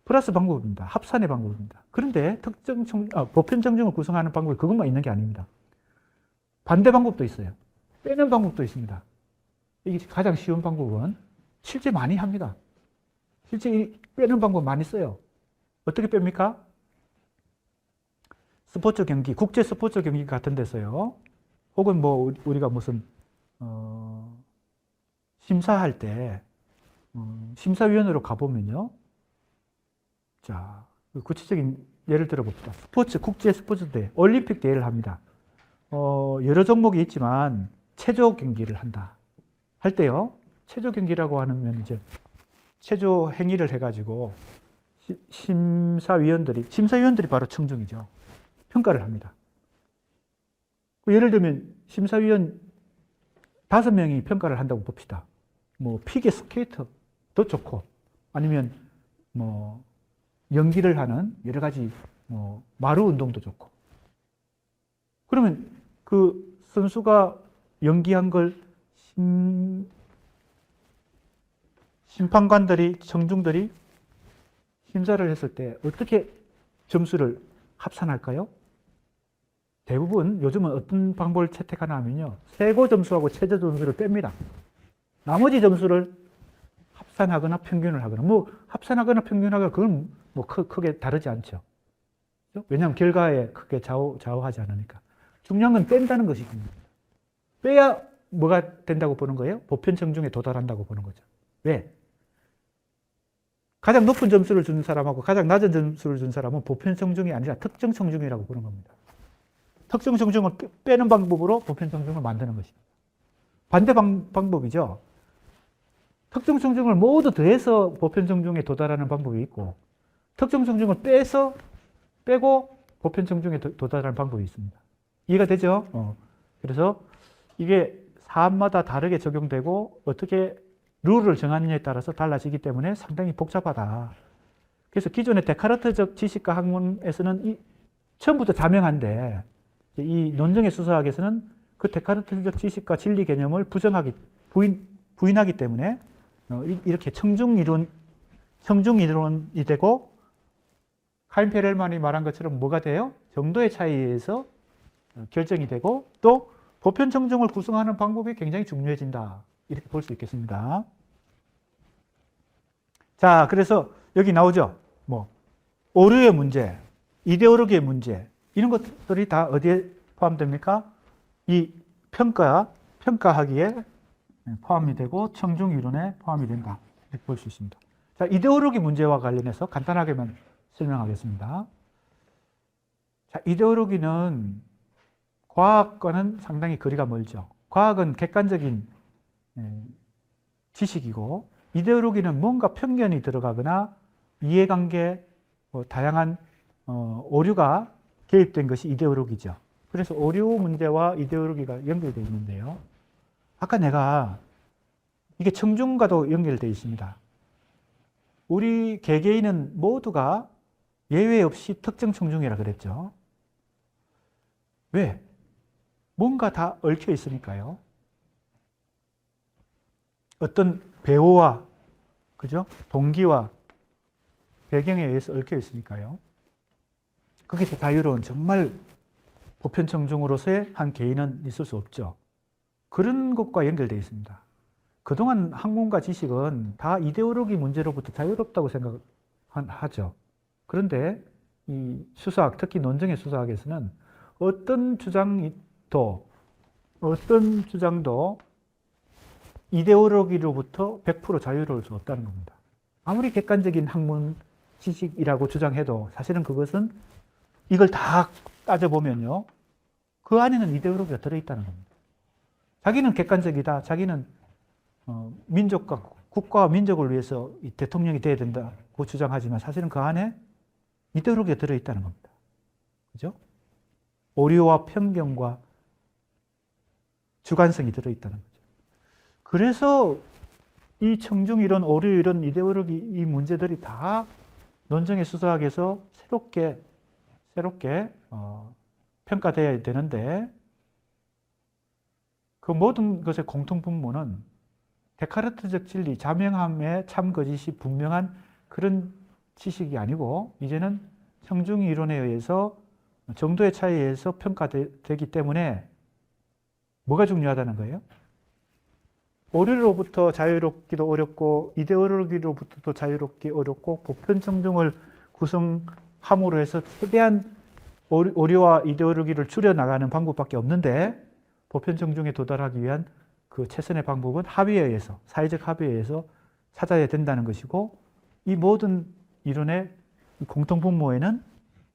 플러스 방법입니다. 합산의 방법입니다. 그런데 보편 청중을 구성하는 방법이 그것만 있는 게 아닙니다. 반대 방법도 있어요. 빼는 방법도 있습니다. 이게 가장 쉬운 방법은 실제 많이 합니다. 실제 이 빼는 방법 많이 써요. 어떻게 뺍니까? 스포츠 경기, 국제 스포츠 경기 같은 데서요. 혹은 뭐 우리가 무슨 심사할 때 심사위원으로 가보면요. 자, 구체적인 예를 들어 봅시다. 국제 스포츠 대회, 올림픽 대회를 합니다. 여러 종목이 있지만 체조 경기를 한다. 할 때요. 체조 경기라고 하면 이제 체조 행위를 해가지고 심사위원들이 바로 청중이죠. 평가를 합니다. 예를 들면 심사위원 5명이 평가를 한다고 봅시다. 뭐 피겨 스케이터도 좋고 아니면 뭐 연기를 하는 여러 가지 뭐 마루 운동도 좋고. 그러면 그 선수가 연기한 걸 심판관들이, 청중들이 심사를 했을 때 어떻게 점수를 합산할까요? 대부분 요즘은 어떤 방법을 채택하나 하면요. 세고 점수하고 최저 점수를 뺍니다. 나머지 점수를 합산하거나 평균을 하거나, 뭐 합산하거나 평균하거나 그건 뭐 크게 다르지 않죠. 왜냐하면 결과에 크게 좌우하지 않으니까. 중요한 건 뺀다는 것이거든요. 빼야 뭐가 된다고 보는 거예요? 보편 청중에 도달한다고 보는 거죠. 왜? 가장 높은 점수를 준 사람하고 가장 낮은 점수를 준 사람은 보편 청중이 아니라 특정 청중이라고 보는 겁니다. 특정 청중을 빼는 방법으로 보편 청중을 만드는 것입니다. 반대 방법이죠. 특정 청중을 모두 더해서 보편 청중에 도달하는 방법이 있고 특정 청중을 빼고 보편 청중에 도달하는 방법이 있습니다. 이해가 되죠? 그래서 이게 사안마다 다르게 적용되고 어떻게 룰을 정하느냐에 따라서 달라지기 때문에 상당히 복잡하다. 그래서 기존의 데카르트적 지식과 학문에서는 처음부터 자명한데 이 논정의 수사학에서는 그 데카르트적 지식과 진리 개념을 부인하기 때문에 이렇게 청중 이론이 되고 카인 페렐만이 말한 것처럼 뭐가 돼요? 정도의 차이에서 결정이 되고 또 보편 청중을 구성하는 방법이 굉장히 중요해진다. 이렇게 볼 수 있겠습니다. 자, 그래서 여기 나오죠. 뭐 오류의 문제, 이데올로기의 문제 이런 것들이 다 어디에 포함됩니까? 이 평가하기에 포함이 되고 청중 이론에 포함이 된다. 이렇게 볼 수 있습니다. 자, 이데올로기 문제와 관련해서 간단하게만 설명하겠습니다. 자, 이데올로기는 과학과는 상당히 거리가 멀죠. 과학은 객관적인 지식이고 이데올로기는 뭔가 편견이 들어가거나 이해관계, 다양한 오류가 개입된 것이 이데올로기죠. 그래서 오류 문제와 이데올로기가 연결되어 있는데요. 아까 내가 이게 청중과도 연결되어 있습니다. 우리 개개인은 모두가 예외 없이 특정 청중이라 그랬죠. 왜? 뭔가 다 얽혀 있으니까요. 어떤 배우와 그죠? 동기와 배경에 의해서 얽혀 있으니까요. 거기서 자유로운 정말 보편청중으로서의 한 개인은 있을 수 없죠. 그런 것과 연결되어 있습니다. 그동안 학문과 지식은 다 이데올로기 문제로부터 자유롭다고 생각하죠. 그런데 이 수사학, 특히 논증의 수사학에서는 어떤 주장도 이데올로기로부터 100% 자유로울 수 없다는 겁니다. 아무리 객관적인 학문 지식이라고 주장해도 사실은 그것은 이걸 다 따져보면요. 그 안에는 이데올로기가 들어있다는 겁니다. 자기는 객관적이다. 자기는 민족과 국가와 민족을 위해서 대통령이 돼야 된다고 주장하지만 사실은 그 안에 이데올로기가 들어있다는 겁니다. 그죠? 오류와 편견과 주관성이 들어있다는 거죠. 그래서 이 청중이론, 오류이론, 이데올로기 이 문제들이 다 논증의 수사학에서 새롭게 평가되어야 되는데 그 모든 것의 공통분모는 데카르트적 진리, 자명함의 참 거짓이 분명한 그런 지식이 아니고 이제는 청중 이론에 의해서 정도의 차이에 의해서 평가되기 때문에 뭐가 중요하다는 거예요? 오류로부터 자유롭기도 어렵고 이데올로기로부터도 자유롭기 어렵고 보편 청중을 구성함으로 해서 최대한 오류와 이데올로기를 줄여나가는 방법밖에 없는데 보편 청중에 도달하기 위한 그 최선의 방법은 합의에 의해서, 사회적 합의에 의해서 찾아야 된다는 것이고 이 모든 이론의 공통분모에는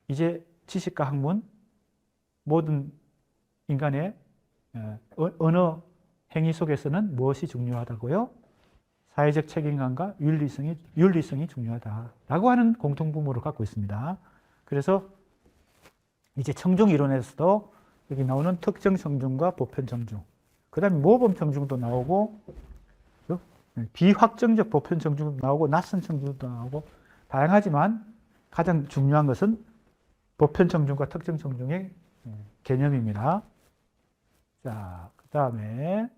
이제 지식과 학문, 모든 인간의 언어 행위 속에서는 무엇이 중요하다고요? 사회적 책임감과 윤리성이 중요하다라고 하는 공통분모를 갖고 있습니다. 그래서 이제 청중 이론에서도 여기 나오는 특정 청중과 보편 청중, 그 다음에 모범 청중도 나오고 비확정적 보편 청중도 나오고 낯선 청중도 나오고 다양하지만 가장 중요한 것은 보편 청중과 특정 청중의 개념입니다. 자, 그 다음에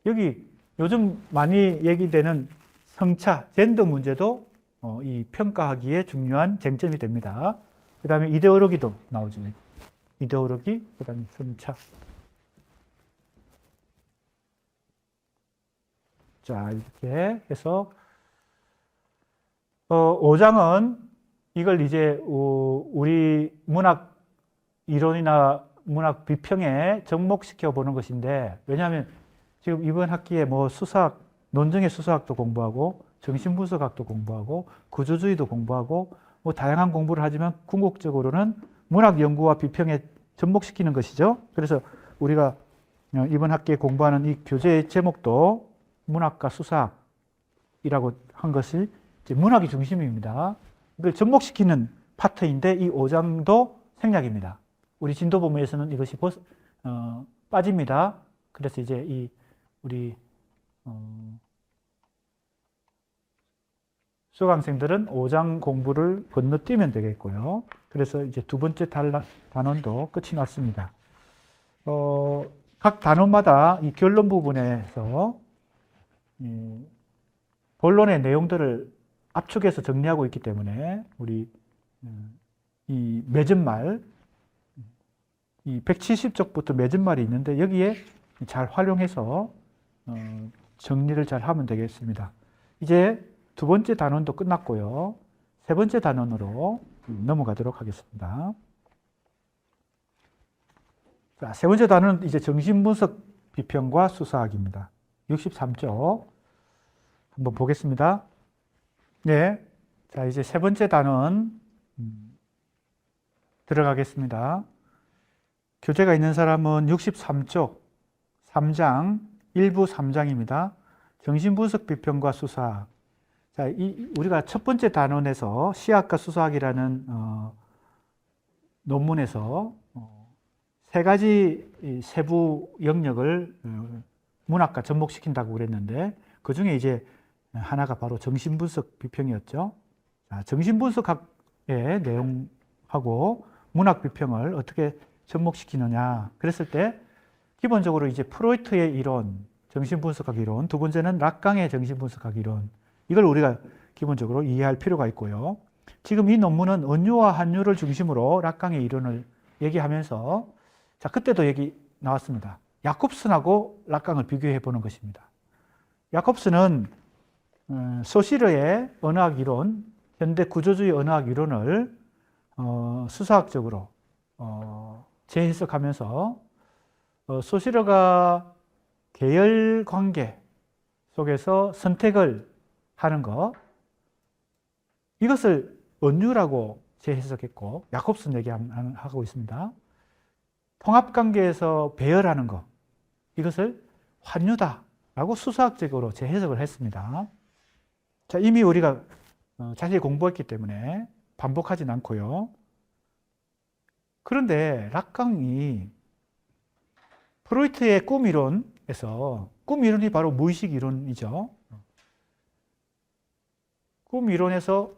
여기 요즘 많이 얘기되는 성차, 젠더 문제도 이 평가하기에 중요한 쟁점이 됩니다. 그 다음에 이데올로기도 나오죠. 이데올로기, 그 다음에 성차. 자, 이렇게 해서 5장은 이걸 이제 우리 문학 이론이나 문학 비평에 접목시켜 보는 것인데, 왜냐하면 지금 이번 학기에 뭐 수사학, 논증의 수사학도 공부하고 정신분석학도 공부하고 구조주의도 공부하고 뭐 다양한 공부를 하지만 궁극적으로는 문학 연구와 비평에 접목시키는 것이죠. 그래서 우리가 이번 학기에 공부하는 이 교재의 제목도 문학과 수사학이라고 한 것이 이제 문학이 중심입니다. 이걸 접목시키는 파트인데 이 5장도 생략입니다. 우리 진도본무에서는 이것이 빠집니다. 그래서 이제 우리 수강생들은 5장 공부를 건너뛰면 되겠고요. 그래서 이제 두 번째 단원도 끝이 났습니다. 각 단원마다 이 결론 부분에서 본론의 내용들을 압축해서 정리하고 있기 때문에 우리 이 맺은말, 이 170쪽부터 맺은말이 있는데 여기에 잘 활용해서 정리를 잘 하면 되겠습니다. 이제 두 번째 단원도 끝났고요. 세 번째 단원으로 넘어가도록 하겠습니다. 자, 세 번째 단원은 이제 정신분석 비평과 수사학입니다. 63쪽 한번 보겠습니다. 네, 자 이제 세 번째 단원 들어가겠습니다. 교재가 있는 사람은 63쪽 3장 1부 3장입니다. 정신분석 비평과 수사학. 자, 우리가 첫 번째 단원에서 시학과 수사학이라는 논문에서 세 가지 세부 영역을 문학과 접목시킨다고 그랬는데 그 중에 이제 하나가 바로 정신분석 비평이었죠. 자, 정신분석학의 내용하고 문학 비평을 어떻게 접목시키느냐. 그랬을 때 기본적으로 이제 프로이트의 이론, 정신분석학 이론, 두 번째는 락강의 정신분석학 이론. 이걸 우리가 기본적으로 이해할 필요가 있고요. 지금 이 논문은 언유와 한유를 중심으로 락강의 이론을 얘기하면서 자, 그때도 얘기 나왔습니다. 야콥슨하고 락강을 비교해 보는 것입니다. 야콥스는 소시르의 언어학 이론, 현대 구조주의 언어학 이론을 수사학적으로 재해석하면서 소시르가 계열 관계 속에서 선택을 하는 것, 이것을 언유라고 재해석했고, 야콥스는 얘기하고 있습니다. 통합관계에서 배열하는 것, 이것을 환유다라고 수사학적으로 재해석을 했습니다. 자, 이미 우리가 자세히 공부했기 때문에 반복하진 않고요. 그런데 락강이 프로이트의 꿈 이론에서, 꿈 이론이 바로 무의식 이론이죠. 꿈 이론에서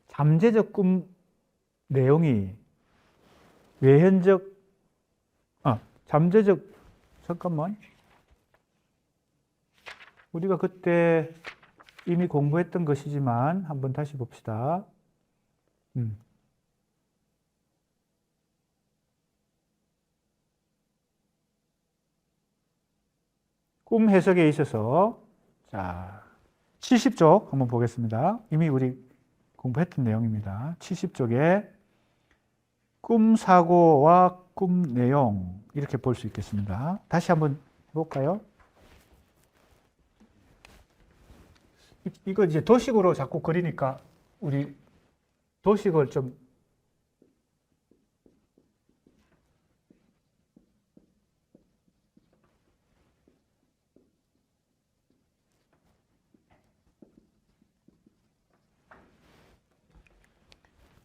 잠재적 꿈 내용이 외현적, 잠재적, 잠깐만. 우리가 그때 이미 공부했던 것이지만 한번 다시 봅시다. 꿈 해석에 있어서, 자, 70쪽 한번 보겠습니다. 이미 우리 공부했던 내용입니다. 70쪽에 꿈 사고와 꿈 내용, 이렇게 볼 수 있겠습니다. 다시 한번 해볼까요? 이거 이제 도식으로 자꾸 그리니까 우리 도식을 좀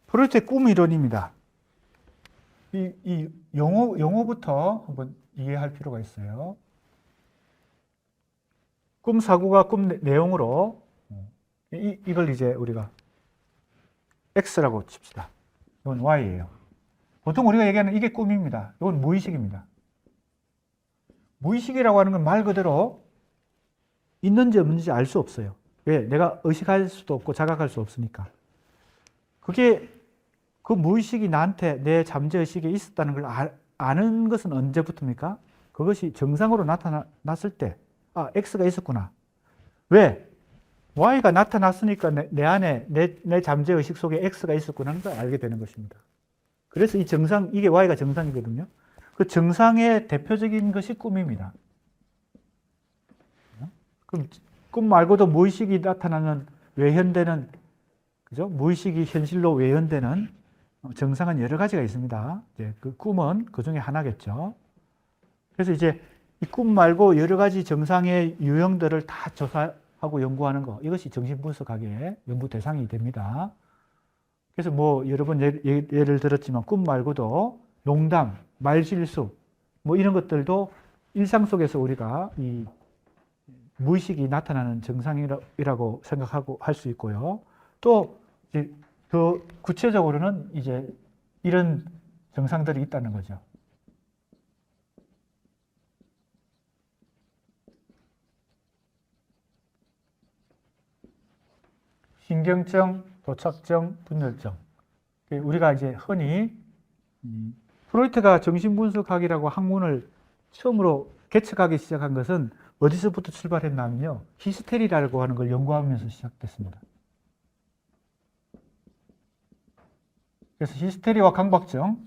프로이트의 꿈 이론입니다. 이 용어부터 한번 이해할 필요가 있어요. 꿈 사고가 꿈 내용으로 이걸 이제 우리가 X라고 칩시다. 이건 Y예요. 보통 우리가 얘기하는 이게 꿈입니다. 이건 무의식입니다. 무의식이라고 하는 건 말 그대로 있는지 없는지 알 수 없어요. 왜? 내가 의식할 수도 없고 자각할 수 없으니까. 그게 그 무의식이 나한테 내 잠재의식에 있었다는 걸 아는 것은 언제부터입니까? 그것이 정상으로 나타났을 때, X가 있었구나. 왜? Y가 나타났으니까 내 안에, 내 잠재의식 속에 X가 있었구나 하는 걸 알게 되는 것입니다. 그래서 이 정상, 이게 Y가 정상이거든요. 그 정상의 대표적인 것이 꿈입니다. 그럼 꿈 말고도 무의식이 나타나는 외현되는, 그죠? 무의식이 현실로 외현되는 정상은 여러 가지가 있습니다. 이제 그 꿈은 그 중에 하나겠죠. 그래서 이제 이 꿈 말고 여러 가지 정상의 유형들을 다 조사하고 연구하는 것, 이것이 정신분석학의 연구 대상이 됩니다. 그래서 뭐 여러 번 예를 들었지만 꿈 말고도 농담, 말실수, 뭐 이런 것들도 일상 속에서 우리가 이 무의식이 나타나는 정상이라고 생각하고 할 수 있고요. 또 이제 더 구체적으로는 이제 이런 정상들이 있다는 거죠. 신경증, 도착증, 분열증. 우리가 이제 흔히 프로이트가 정신분석학이라고 학문을 처음으로 개척하기 시작한 것은 어디서부터 출발했냐면요. 히스테리라고 하는 걸 연구하면서 시작됐습니다. 그래서 히스테리와 강박증,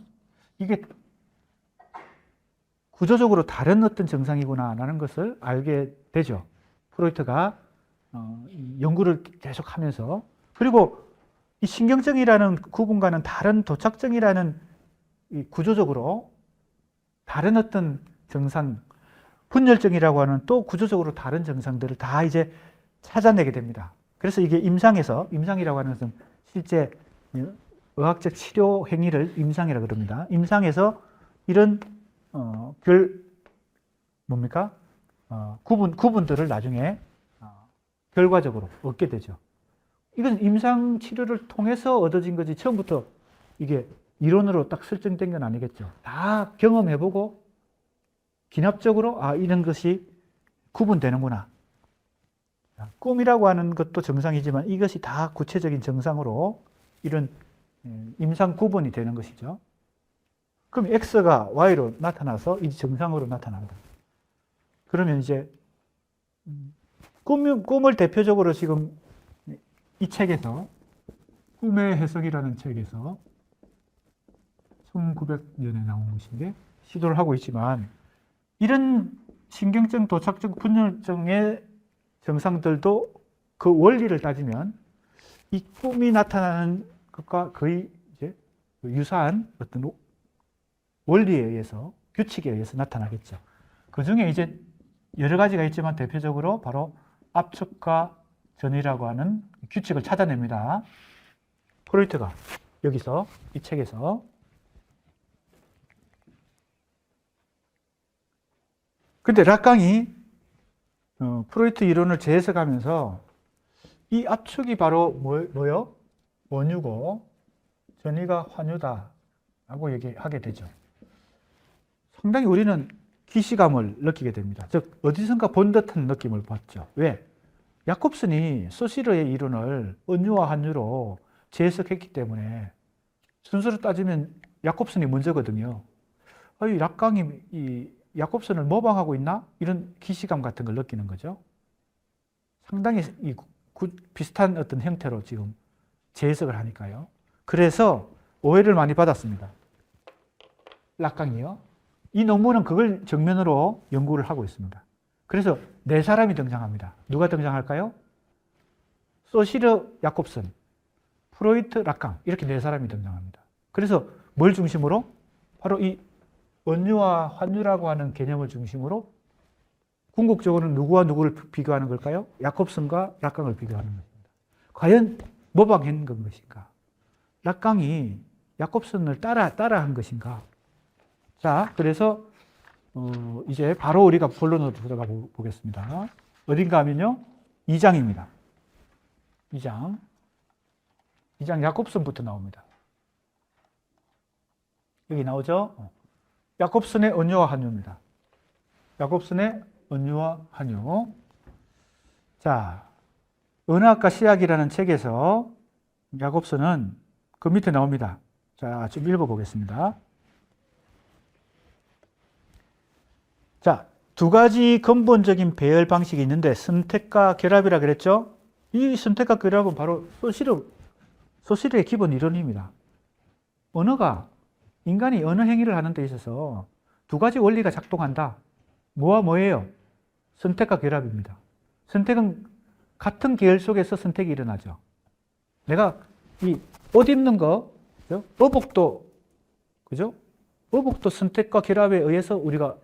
이게 구조적으로 다른 어떤 정상이구나라는 것을 알게 되죠. 프로이트가 연구를 계속하면서. 그리고 이 신경증이라는 구분과는 다른 도착증이라는 구조적으로 다른 어떤 정상, 분열증이라고 하는 또 구조적으로 다른 정상들을 다 이제 찾아내게 됩니다. 그래서 이게 임상이라고 하는 것은 실제 의학적 치료 행위를 임상이라고 그럽니다. 임상에서 이런 구분들을 나중에 결과적으로 얻게 되죠. 이건 임상 치료를 통해서 얻어진 거지 처음부터 이게 이론으로 딱 설정된 건 아니겠죠. 다 경험해보고 기납적으로 이런 것이 구분되는구나. 꿈이라고 하는 것도 정상이지만 이것이 다 구체적인 정상으로 이런 임상 구분이 되는 것이죠. 그럼 X가 Y로 나타나서 이 정상으로 나타난다. 그러면 이제 꿈을 대표적으로 지금 이 책에서 꿈의 해석이라는 책에서 1900년에 나온 것인데 시도를 하고 있지만 이런 신경증, 도착증, 분열증의 증상들도 그 원리를 따지면 이 꿈이 나타나는 것과 거의 이제 유사한 어떤 원리에 의해서, 규칙에 의해서 나타나겠죠. 그 중에 이제 여러 가지가 있지만 대표적으로 바로 압축과 전이라고 하는 규칙을 찾아냅니다. 프로이트가 여기서 이 책에서 근데 락강이 프로이트 이론을 재해석하면서 이 압축이 바로 뭐요? 원유고 전이가 환유다라고 얘기하게 되죠. 상당히 우리는 기시감을 느끼게 됩니다. 즉 어디선가 본 듯한 느낌을 받죠. 왜? 야콥슨이 소시르의 이론을 원유와 환유로 재해석했기 때문에 순서로 따지면 야콥슨이 먼저거든요. 이 락강이 이 야콥슨을 모방하고 있나? 이런 기시감 같은 걸 느끼는 거죠. 상당히 비슷한 어떤 형태로 지금 재해석을 하니까요. 그래서 오해를 많이 받았습니다. 락강이요. 이 논문은 그걸 정면으로 연구를 하고 있습니다. 그래서 네 사람이 등장합니다. 누가 등장할까요? 소시르, 야콥슨, 프로이트, 락강 이렇게 네 사람이 등장합니다. 그래서 뭘 중심으로? 바로 이 원유와 환유라고 하는 개념을 중심으로 궁극적으로는 누구와 누구를 비교하는 걸까요? 야콥슨과 락강을 비교하는 것입니다. 과연 모방한 것인가? 락강이 야콥슨을 따라한 것인가? 자, 그래서 이제 바로 우리가 본론으로 들어가 보겠습니다. 어딘가 하면요, 2장입니다. 2장 야콥슨부터 나옵니다. 여기 나오죠? 야콥슨의 원유와 환유입니다. 야콥슨의 원유와 환유. 자, 언어학과 시작이라는 책에서 야콥슨은 그 밑에 나옵니다. 자, 좀 읽어보겠습니다. 자, 두 가지 근본적인 배열 방식이 있는데 선택과 결합이라 그랬죠? 이 선택과 결합은 바로 소시르의 기본 이론입니다. 언어가 인간이 언어 행위를 하는 데 있어서 두 가지 원리가 작동한다. 뭐와 뭐예요? 선택과 결합입니다. 선택은 같은 계열 속에서 선택이 일어나죠. 내가 이 옷 입는 거, 어복도, 그죠? 어복도 선택과 결합에 의해서 우리가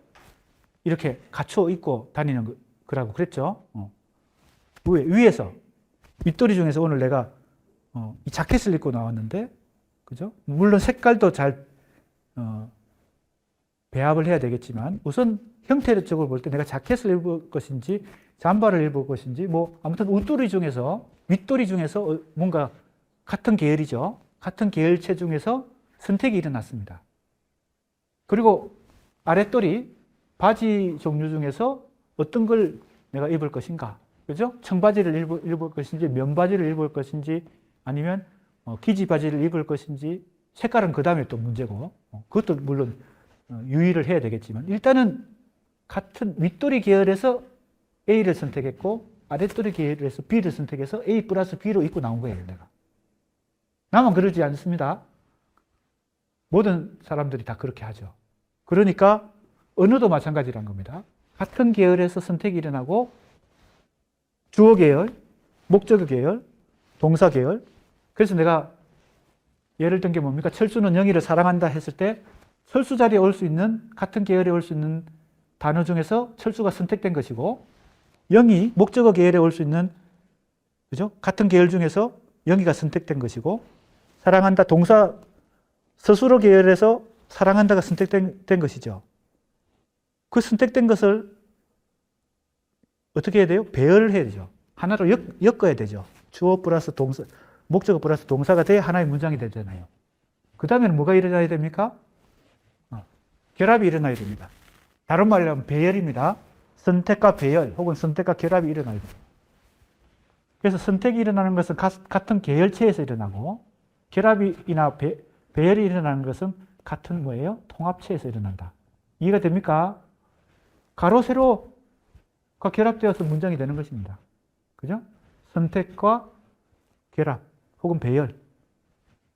이렇게 갖춰 입고 다니는 거라고 그랬죠. 위에서, 윗도리 중에서 오늘 내가 이 자켓을 입고 나왔는데, 그죠? 물론 색깔도 잘 배합을 해야 되겠지만 우선 형태적으로 볼 때 내가 자켓을 입을 것인지 잠바를 입을 것인지 뭐 아무튼 윗도리 중에서 뭔가 같은 계열이죠. 같은 계열체 중에서 선택이 일어났습니다. 그리고 아랫도리 바지 종류 중에서 어떤 걸 내가 입을 것인가, 그죠? 청바지를 입을 것인지 면바지를 입을 것인지 아니면 기지 바지를 입을 것인지 색깔은 그 다음에 또 문제고 그것도 물론 유의를 해야 되겠지만 일단은 같은 윗도리 계열에서 A를 선택했고 아랫도리 계열에서 B를 선택해서 A 플러스 B로 입고 나온 거예요. 내가. 나만 그러지 않습니다. 모든 사람들이 다 그렇게 하죠. 그러니까 언어도 마찬가지란 겁니다. 같은 계열에서 선택이 일어나고 주어 계열, 목적어 계열, 동사 계열. 그래서 내가 예를 든 게 뭡니까? 철수는 영희를 사랑한다 했을 때 철수 자리에 올 수 있는 같은 계열에 올 수 있는 단어 중에서 철수가 선택된 것이고 영희, 목적어 계열에 올 수 있는 그죠? 같은 계열 중에서 영희가 선택된 것이고 사랑한다 동사 서술어 계열에서 사랑한다가 선택된 것이죠. 그 선택된 것을 어떻게 해야 돼요? 배열을 해야 되죠. 하나로 엮어야 되죠. 주어 플러스 동사, 목적어 플러스 동사가 돼야 하나의 문장이 되잖아요. 그 다음에는 뭐가 일어나야 됩니까? 결합이 일어나야 됩니다. 다른 말로 하면 배열입니다. 선택과 배열 혹은 선택과 결합이 일어나야 됩니다. 그래서 선택이 일어나는 것은 같은 계열체에서 일어나고 결합이나 배열이 일어나는 것은 같은 뭐예요? 통합체에서 일어난다. 이해가 됩니까? 가로, 세로 결합되어서 문장이 되는 것입니다. 그죠? 선택과 결합 혹은 배열.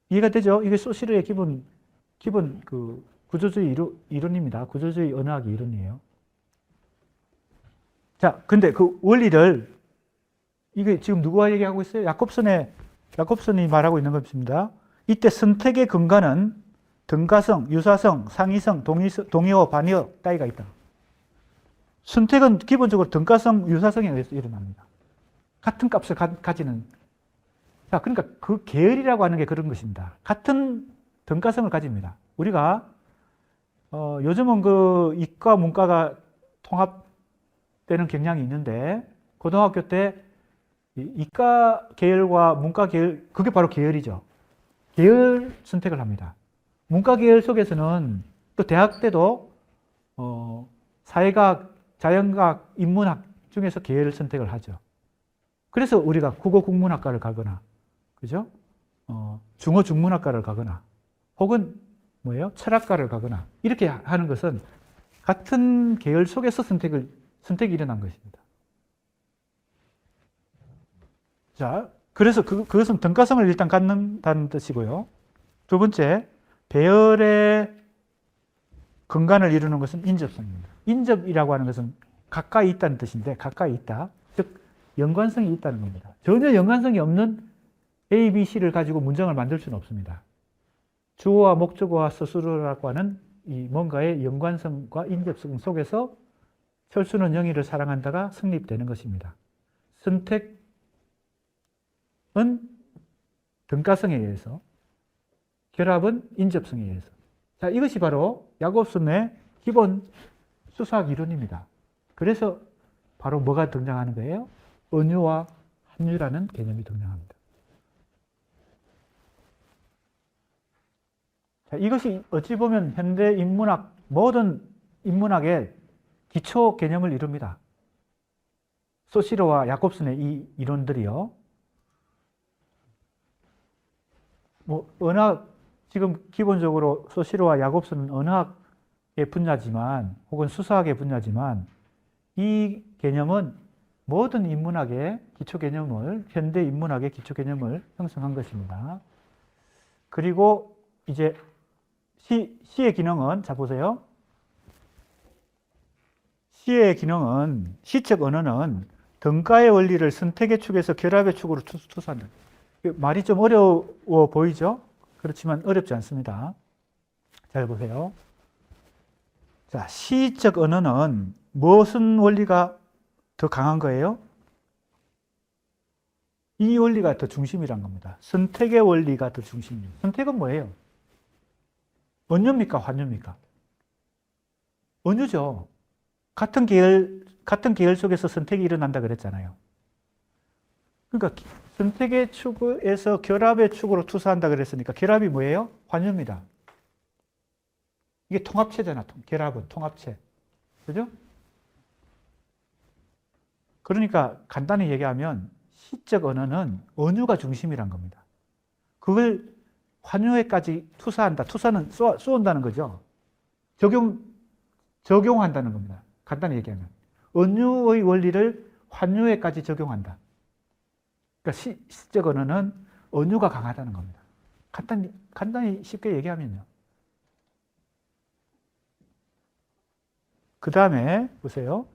이해가 되죠? 이게 소시르의 기본 그 구조주의 이론입니다. 구조주의 언어학의 이론이에요. 자, 근데 그 원리를 이게 지금 누구와 얘기하고 있어요? 야콥슨이 말하고 있는 것입니다. 이때 선택의 근간은 등가성, 유사성, 상이성, 동의어, 반의어 따위가 있다. 선택은 기본적으로 등가성, 유사성에 의해서 일어납니다. 같은 값을 가지는. 자, 그러니까 그 계열이라고 하는 게 그런 것입니다. 같은 등가성을 가집니다. 우리가 요즘은 그 이과 문과가 통합되는 경향이 있는데 고등학교 때 이과 계열과 문과 계열, 그게 바로 계열이죠. 계열 선택을 합니다. 문과 계열 속에서는 또 대학 때도 사회과학, 자연과학, 인문학 중에서 계열 선택을 하죠. 그래서 우리가 국어 국문학과를 가거나, 그죠? 중어 중문학과를 가거나, 혹은 뭐예요? 철학과를 가거나, 이렇게 하는 것은 같은 계열 속에서 선택이 일어난 것입니다. 자, 그래서 그것은 등가성을 일단 갖는다는 뜻이고요. 두 번째, 배열의 근간을 이루는 것은 인접성입니다. 인접이라고 하는 것은 가까이 있다는 뜻인데, 가까이 있다. 즉, 연관성이 있다는 겁니다. 전혀 연관성이 없는 A, B, C를 가지고 문장을 만들 수는 없습니다. 주어와 목적어와 서술어라고 하는 이 뭔가의 연관성과 인접성 속에서 철수는 영희를 사랑한다가 성립되는 것입니다. 선택은 등가성에 의해서, 결합은 인접성에 의해서. 자, 이것이 바로 야콥슨의 기본 수사학 이론입니다. 그래서 바로 뭐가 등장하는 거예요? 은유와 함유라는 개념이 등장합니다. 자, 이것이 어찌 보면 현대 인문학, 모든 인문학의 기초 개념을 이룹니다. 소시르와 야콥슨의 이 이론들이요. 언어학, 지금 기본적으로 소시르와 야콥슨은 언어학의 분야지만, 혹은 수사학의 분야지만, 이 개념은 모든 인문학의 기초 개념을, 현대 인문학의 기초 개념을 형성한 것입니다. 그리고 이제 시의 기능은, 자 보세요. 시의 기능은, 시적 언어는 등가의 원리를 선택의 축에서 결합의 축으로 투사한다. 말이 좀 어려워 보이죠? 그렇지만 어렵지 않습니다. 잘 보세요. 자, 시적 언어는 무슨 원리가 더 강한 거예요? 이 원리가 더 중심이란 겁니다. 선택의 원리가 더 중심입니다. 선택은 뭐예요? 언유입니까? 환유입니까? 언유죠. 같은 계열 속에서 선택이 일어난다 그랬잖아요. 그러니까 선택의 축에서 결합의 축으로 투사한다 그랬으니까 결합이 뭐예요? 환유입니다. 이게 통합체잖아. 결합은 통합체. 그죠? 그러니까 간단히 얘기하면 시적 언어는 언유가 중심이란 겁니다. 그걸 환유에까지 투사한다. 투사는 쏘온다는 거죠. 적용한다는 겁니다. 간단히 얘기하면. 언유의 원리를 환유에까지 적용한다. 그러니까 시적 언어는 언유가 강하다는 겁니다. 간단히 쉽게 얘기하면요. 그 다음에 보세요.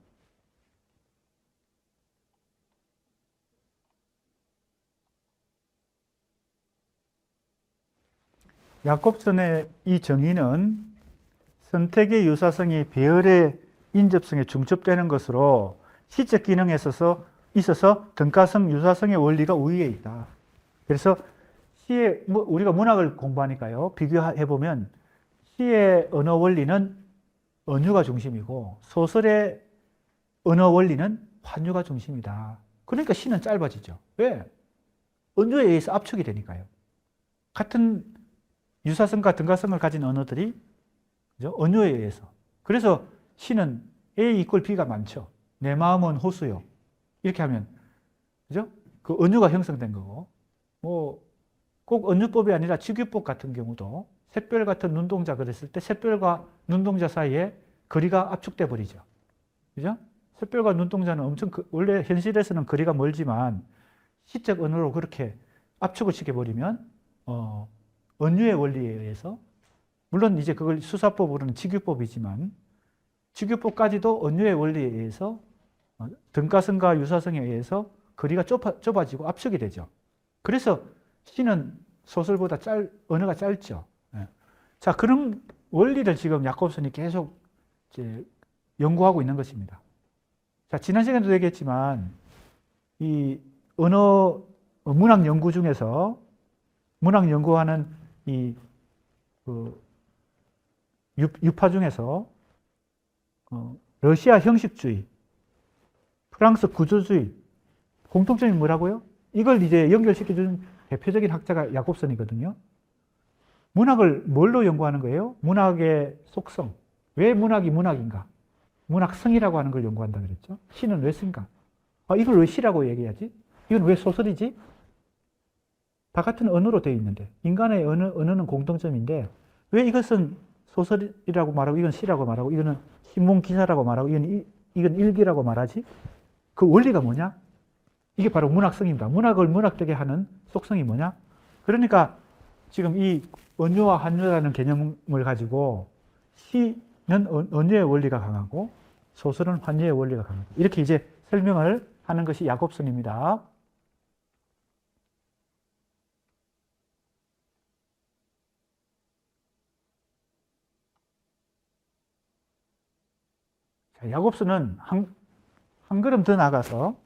야콥슨의 이 정의는 선택의 유사성이 배열의 인접성에 중첩되는 것으로 시적 기능에 있어서 등가성, 유사성의 원리가 우위에 있다. 그래서 시의, 우리가 문학을 공부하니까요. 비교해보면 시의 언어 원리는 언유가 중심이고 소설의 언어 원리는 환유가 중심이다. 그러니까 시는 짧아지죠. 왜? 언유에 의해서 압축이 되니까요. 같은 유사성과 등가성을 가진 언어들이, 그죠? 언유에 의해서. 그래서 시는 A 이퀄 B가 많죠. 내 마음은 호수요. 이렇게 하면, 그죠? 그 언유가 형성된 거고, 꼭 언유법이 아니라 직유법 같은 경우도 샛별 같은 눈동자 그랬을 때 샛별과 눈동자 사이에 거리가 압축돼 버리죠. 그죠? 샛별과 눈동자는 엄청 원래 현실에서는 거리가 멀지만 시적 언어로 그렇게 압축을 시켜버리면 언유의 원리에 의해서, 물론 이제 그걸 수사법으로는 직유법이지만 직유법까지도 언유의 원리에 의해서 등가성과 유사성에 의해서 거리가 좁아지고 압축이 되죠. 그래서 시는 소설보다 언어가 짧죠. 자, 그런 원리를 지금 야콥슨이 계속 이제 연구하고 있는 것입니다. 자, 지난 시간에도 얘기했지만 이 문학 연구 중에서 문학 연구하는 이 유파 중에서 러시아 형식주의, 프랑스 구조주의 공통점이 뭐라고요? 이걸 이제 연결시켜주는 대표적인 학자가 야콥슨이거든요. 문학을 뭘로 연구하는 거예요? 문학의 속성. 왜 문학이 문학인가? 문학성이라고 하는 걸 연구한다 그랬죠. 시는 왜 쓴가? 이걸 왜 시라고 얘기하지? 이건 왜 소설이지? 다 같은 언어로 되어 있는데, 인간의 언어는 공통점인데 왜 이것은 소설이라고 말하고 이건 시라고 말하고 이거는 신문 기사라고 말하고 이건 일기라고 말하지? 그 원리가 뭐냐? 이게 바로 문학성입니다. 문학을 문학되게 하는 속성이 뭐냐? 그러니까 지금 이 언유와 한유라는 개념을 가지고 시는 언유의 원리가 강하고 소설은 환유의 원리가 강하고 이렇게 이제 설명을 하는 것이 야콥슨입니다. 자, 야콥슨은 한 걸음 더 나가서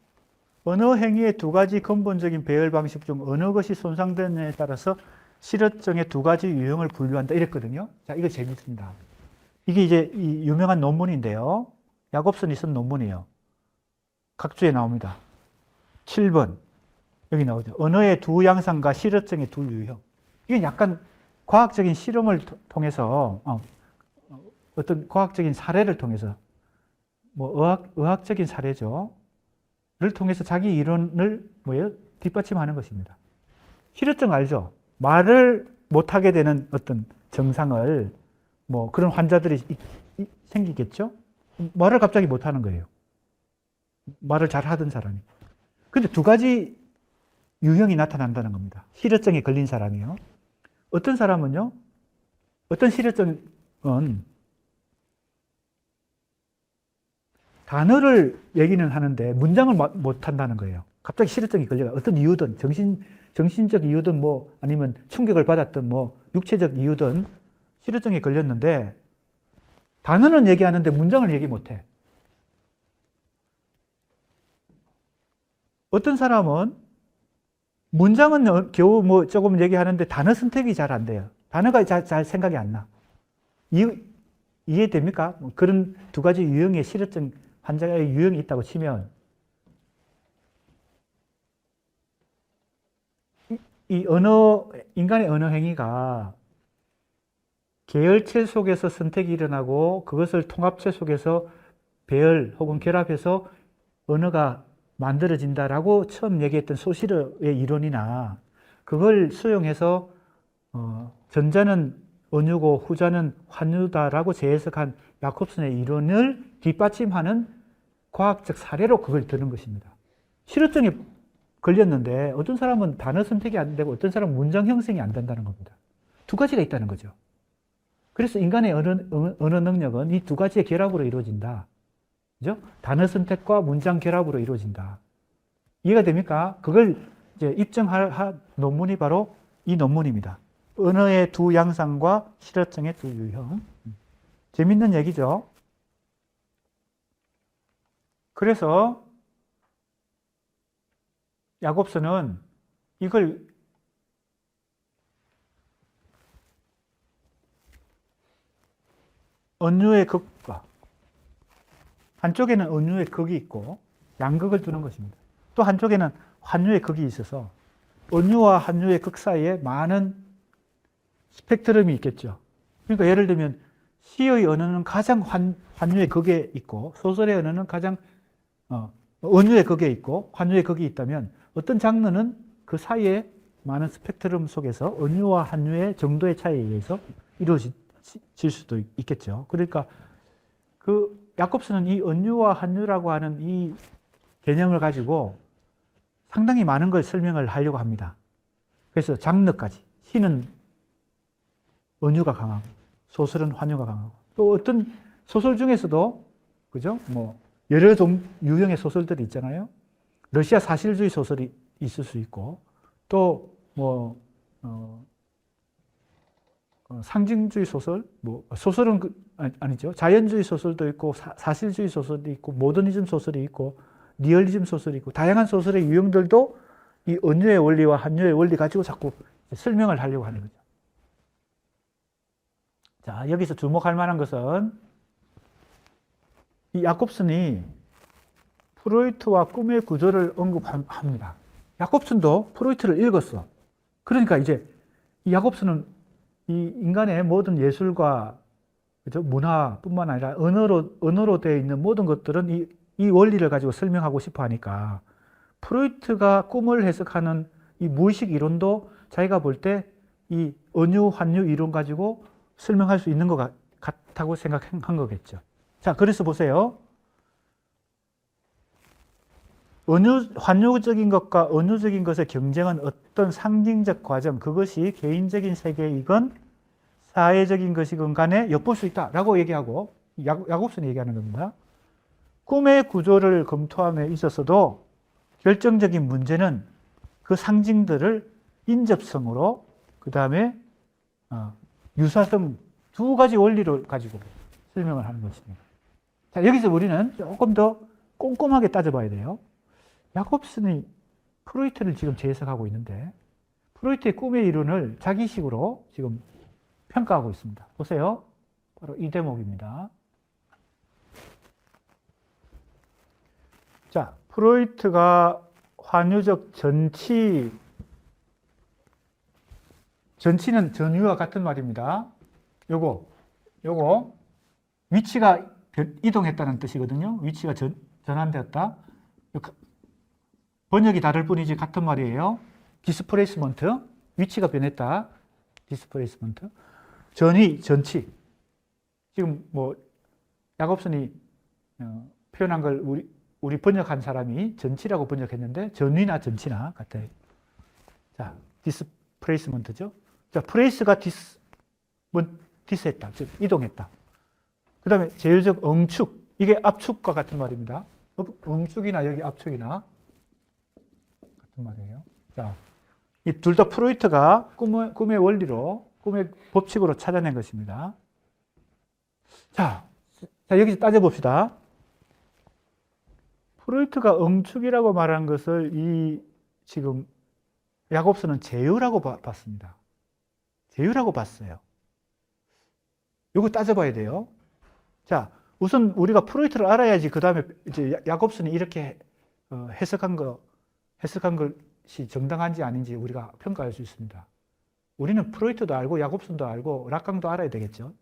언어 행위의 두 가지 근본적인 배열 방식 중 어느 것이 손상되느냐에 따라서 실어증의 두 가지 유형을 분류한다 이랬거든요. 자, 이거 재밌습니다. 이게 이제 이 유명한 논문인데요. 야콥슨이 쓴 논문이에요. 각주에 나옵니다. 7번. 여기 나오죠. 언어의 두 양상과 실어증의 두 유형. 이게 약간 과학적인 실험을 통해서, 어떤 과학적인 사례를 통해서, 의학적인 사례죠. 를 통해서 자기 이론을 뒷받침하는 것입니다. 실어증 알죠? 말을 못하게 되는 어떤 증상을 그런 환자들이 생기겠죠? 말을 갑자기 못하는 거예요. 말을 잘 하던 사람이. 근데 두 가지 유형이 나타난다는 겁니다. 실어증에 걸린 사람이요. 어떤 사람은요, 어떤 실어증은 단어를 얘기는 하는데 문장을 못 한다는 거예요. 갑자기 실어증이 걸려가 어떤 이유든 정신적 이유든 아니면 충격을 받았든 육체적 이유든 실어증이 걸렸는데 단어는 얘기하는데 문장을 얘기 못 해. 어떤 사람은 문장은 겨우 조금 얘기하는데 단어 선택이 잘 안 돼요. 단어가 잘 생각이 안 나. 이해됩니까? 그런 두 가지 유형의 실어증 환자의 유형이 있다고 치면 인간의 언어 행위가 계열체 속에서 선택이 일어나고 그것을 통합체 속에서 배열 혹은 결합해서 언어가 만들어진다라고 처음 얘기했던 소실어의 이론이나 그걸 수용해서 전자는 언유고 후자는 환유다라고 재해석한 야콥슨의 이론을 뒷받침하는 과학적 사례로 그걸 드는 것입니다. 실어증에 걸렸는데 어떤 사람은 단어 선택이 안 되고 어떤 사람은 문장 형성이 안 된다는 겁니다. 두 가지가 있다는 거죠. 그래서 인간의 언어 능력은 이 두 가지의 결합으로 이루어진다. 그죠? 단어 선택과 문장 결합으로 이루어진다. 이해가 됩니까? 그걸 이제 입증할 논문이 바로 이 논문입니다. 언어의 두 양상과 실어증의 두 유형. 재밌는 얘기죠? 그래서 야콥슨은 이걸 언유의 극과 한쪽에는 언유의 극이 있고 양극을 두는 것입니다. 또 한쪽에는 환유의 극이 있어서 언유와 환유의 극 사이에 많은 스펙트럼이 있겠죠. 그러니까 예를 들면 시의 언어는 가장 환유의 극에 있고 소설의 언어는 가장 언유의 극에 있고 환유의 극이 있다면 어떤 장르는 그 사이에 많은 스펙트럼 속에서 언유와 환유의 정도의 차이에 의해서 이루어질 수도 있겠죠. 그러니까 그 야콥스는 이 은유와 한유라고 하는 이 개념을 가지고 상당히 많은 걸 설명을 하려고 합니다. 그래서 장르까지. 시는 은유가 강하고, 소설은 환유가 강하고, 또 어떤 소설 중에서도, 그죠? 뭐, 여러 유형의 소설들이 있잖아요. 러시아 사실주의 소설이 있을 수 있고, 또, 뭐, 상징주의 소설, 뭐, 소설은 아니죠. 자연주의 소설도 있고, 사실주의 소설도 있고, 모더니즘 소설이 있고, 리얼리즘 소설이 있고, 다양한 소설의 유형들도 이 은유의 원리와 한유의 원리 가지고 자꾸 설명을 하려고 하는 거죠. 자, 여기서 주목할 만한 것은 이 야콥슨이 프로이트와 꿈의 구조를 언급합니다. 야콥슨도 프로이트를 읽었어. 그러니까 이제 이 야콥슨은 이 인간의 모든 예술과 그죠? 문화뿐만 아니라 언어로 되어 있는 모든 것들은 이 원리를 가지고 설명하고 싶어 하니까 프로이트가 꿈을 해석하는 이 무의식 이론도 자기가 볼 때 이 은유, 환유 이론 가지고 설명할 수 있는 것 같다고 생각한 거겠죠. 자, 그래서 보세요. 환유적인 것과 은유적인 것의 경쟁은 어떤 상징적 과정, 그것이 개인적인 세계이건 사회적인 것이건 간에 엿볼 수 있다라고 얘기하고, 야콥슨이 얘기하는 겁니다. 꿈의 구조를 검토함에 있어서도 결정적인 문제는 그 상징들을 인접성으로, 그 다음에 유사성 두 가지 원리를 가지고 설명을 하는 것입니다. 자, 여기서 우리는 조금 더 꼼꼼하게 따져봐야 돼요. 야콥슨이 프로이트를 지금 재해석하고 있는데 프로이트의 꿈의 이론을 자기식으로 지금 평가하고 있습니다. 보세요. 바로 이 대목입니다. 자, 프로이트가 환유적 전치는 전유와 같은 말입니다. 요거 위치가 이동했다는 뜻이거든요. 위치가 전환되었다. 번역이 다를 뿐이지 같은 말이에요. 디스플레이스먼트, 위치가 변했다. 디스플레이스먼트. 전치. 지금 뭐 야콥슨이 표현한 걸 우리 번역한 사람이 전치라고 번역했는데 전위나 전치나 같아요. 자, 디스플레이스먼트죠. 자, 플레이스가 디스했다. 즉 이동했다. 그 다음에 제휴적 응축. 이게 압축과 같은 말입니다. 응축이나 여기 압축이나 같은 말이에요. 자, 이 둘 다 프로이트가 꿈의 원리로, 꿈의 법칙으로 찾아낸 것입니다. 자, 여기서 따져봅시다. 프로이트가 응축이라고 말한 것을 지금 야콥슨은 제휴라고 봤습니다. 제휴라고 봤어요. 이거 따져봐야 돼요. 자, 우선 우리가 프로이트를 알아야지 그 다음에 이제 야콥슨이 이렇게 해석한 것이 정당한지 아닌지 우리가 평가할 수 있습니다. 우리는 프로이트도 알고 야콥슨도 알고 락강도 알아야 되겠죠.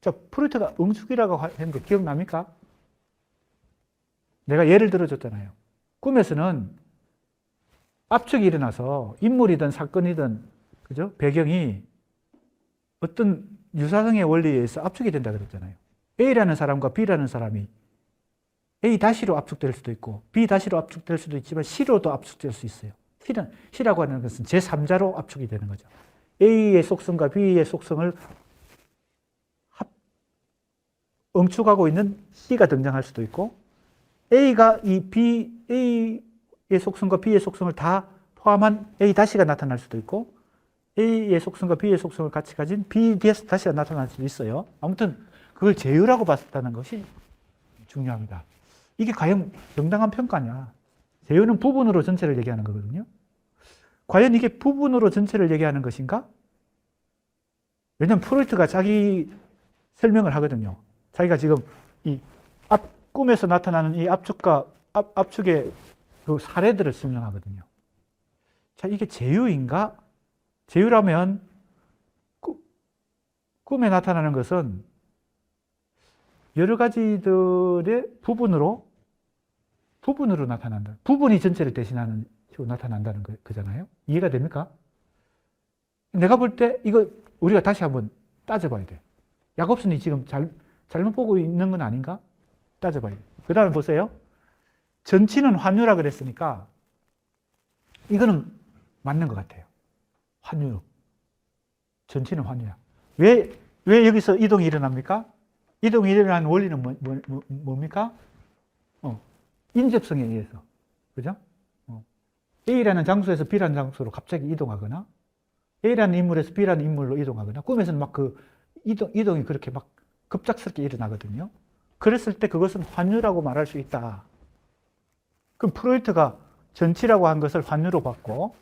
자, 프로이트가 응축이라고 했는데 기억납니까? 내가 예를 들어줬잖아요. 꿈에서는 압축이 일어나서 인물이든 사건이든 그죠? 배경이 어떤 유사성의 원리에 의해서 압축이 된다 그랬잖아요. A라는 사람과 B라는 사람이 A-로 압축될 수도 있고 B-로 압축될 수도 있지만 C로도 압축될 수 있어요. C라고 하는 것은 제3자로 압축이 되는 거죠. A의 속성과 B의 속성을 응축하고 있는 C가 등장할 수도 있고 A가 A의 속성과 B의 속성을 다 포함한 A-가 나타날 수도 있고 A의 속성과 B의 속성을 같이 가진 B-가 나타날 수도 있어요. 아무튼 그걸 제휴라고 봤다는 것이 중요합니다. 이게 과연 정당한 평가냐? 제휴는 부분으로 전체를 얘기하는 거거든요. 과연 이게 부분으로 전체를 얘기하는 것인가? 왜냐하면 프로이트가 자기 설명을 하거든요. 자기가 지금 이 꿈에서 나타나는 이 압축의 그 사례들을 설명하거든요. 자, 이게 제휴인가? 제휴라면 꿈에 나타나는 것은 여러 가지들의 부분으로 나타난다. 부분이 전체를 대신하는 식으로 나타난다는 거잖아요. 이해가 됩니까? 내가 볼 때 이거 우리가 다시 한번 따져봐야 돼. 야콥슨이 지금 잘못 보고 있는 건 아닌가? 따져봐야 돼요. 그 다음에 보세요. 전치는 환유라 그랬으니까 이거는 맞는 것 같아요. 환유. 전치는 환유야. 왜 여기서 이동이 일어납니까? 이동이 일어나는 원리는 뭡니까? 인접성에 의해서. 그죠? A라는 장소에서 B라는 장소로 갑자기 이동하거나, A라는 인물에서 B라는 인물로 이동하거나, 꿈에서는 막 그 이동이 그렇게 막 급작스럽게 일어나거든요. 그랬을 때 그것은 환유라고 말할 수 있다. 그럼 프로이트가 전치라고 한 것을 환유로 봤고,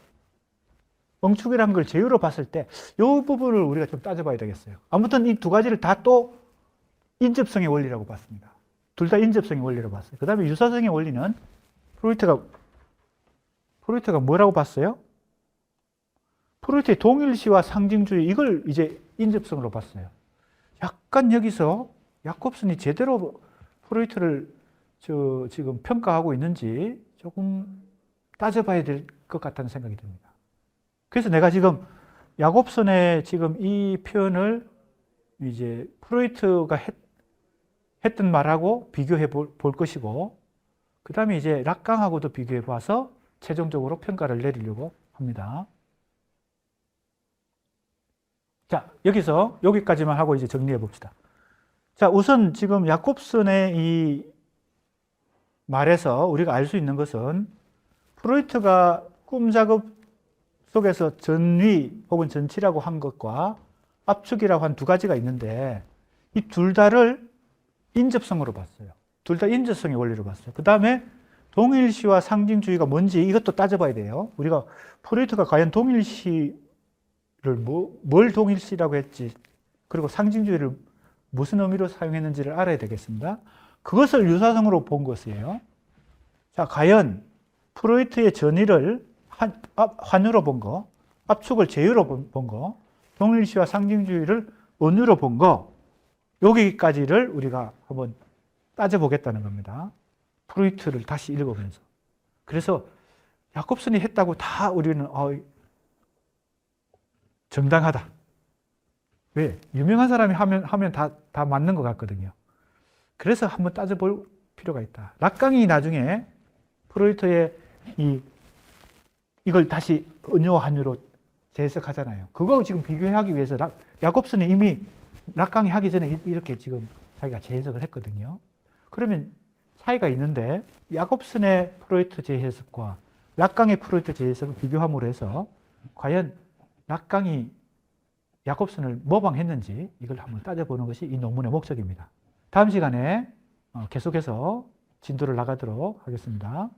엉축이라는 걸 제휴로 봤을 때, 이 부분을 우리가 좀 따져봐야 되겠어요. 아무튼 이 두 가지를 다 또 인접성의 원리라고 봤습니다. 둘 다 인접성의 원리로 봤어요. 그 다음에 유사성의 원리는 프로이트가 뭐라고 봤어요? 프로이트의 동일시와 상징주의, 이걸 이제 인접성으로 봤어요. 약간 여기서 야콥슨이 제대로 프로이트를 지금 평가하고 있는지 조금 따져봐야 될 것 같다는 생각이 듭니다. 그래서 내가 지금 야콥슨의 지금 이 표현을 이제 프로이트가 했던 말하고 비교해 볼 것이고, 그 다음에 이제 락강하고도 비교해 봐서 최종적으로 평가를 내리려고 합니다. 자, 여기까지만 하고 이제 정리해 봅시다. 자, 우선 지금 야콥슨의 이 말에서 우리가 알 수 있는 것은 프로이트가 꿈 작업 속에서 전위 혹은 전치라고 한 것과 압축이라고 한 두 가지가 있는데 이 둘 다를 인접성으로 봤어요. 둘 다 인접성의 원리로 봤어요. 그 다음에 동일시와 상징주의가 뭔지 이것도 따져봐야 돼요. 우리가 프로이트가 과연 동일시를 뭘 동일시라고 했지, 그리고 상징주의를 무슨 의미로 사용했는지를 알아야 되겠습니다. 그것을 유사성으로 본 것이에요. 자, 과연 프로이트의 전위를 환유로 본 거, 압축을 제휴로 본 거, 동일시와 상징주의를 은유로 본 거, 여기까지를 우리가 한번 따져보겠다는 겁니다. 프로이트를 다시 읽어보면서. 그래서 야콥슨이 했다고 다 우리는 정당하다. 왜? 유명한 사람이 하면 다 맞는 것 같거든요. 그래서 한번 따져볼 필요가 있다. 락강이 나중에 프로이트의 이걸 다시 은유와 환유로 재해석하잖아요. 그거 지금 비교하기 위해서 야콥슨이 이미 락강이 하기 전에 이렇게 지금 자기가 재해석을 했거든요. 그러면 차이가 있는데 야콥슨의 프로이트 재해석과 락강의 프로이트 재해석을 비교함으로 해서 과연 락강이 야콥슨을 모방했는지 이걸 한번 따져보는 것이 이 논문의 목적입니다. 다음 시간에 계속해서 진도를 나가도록 하겠습니다.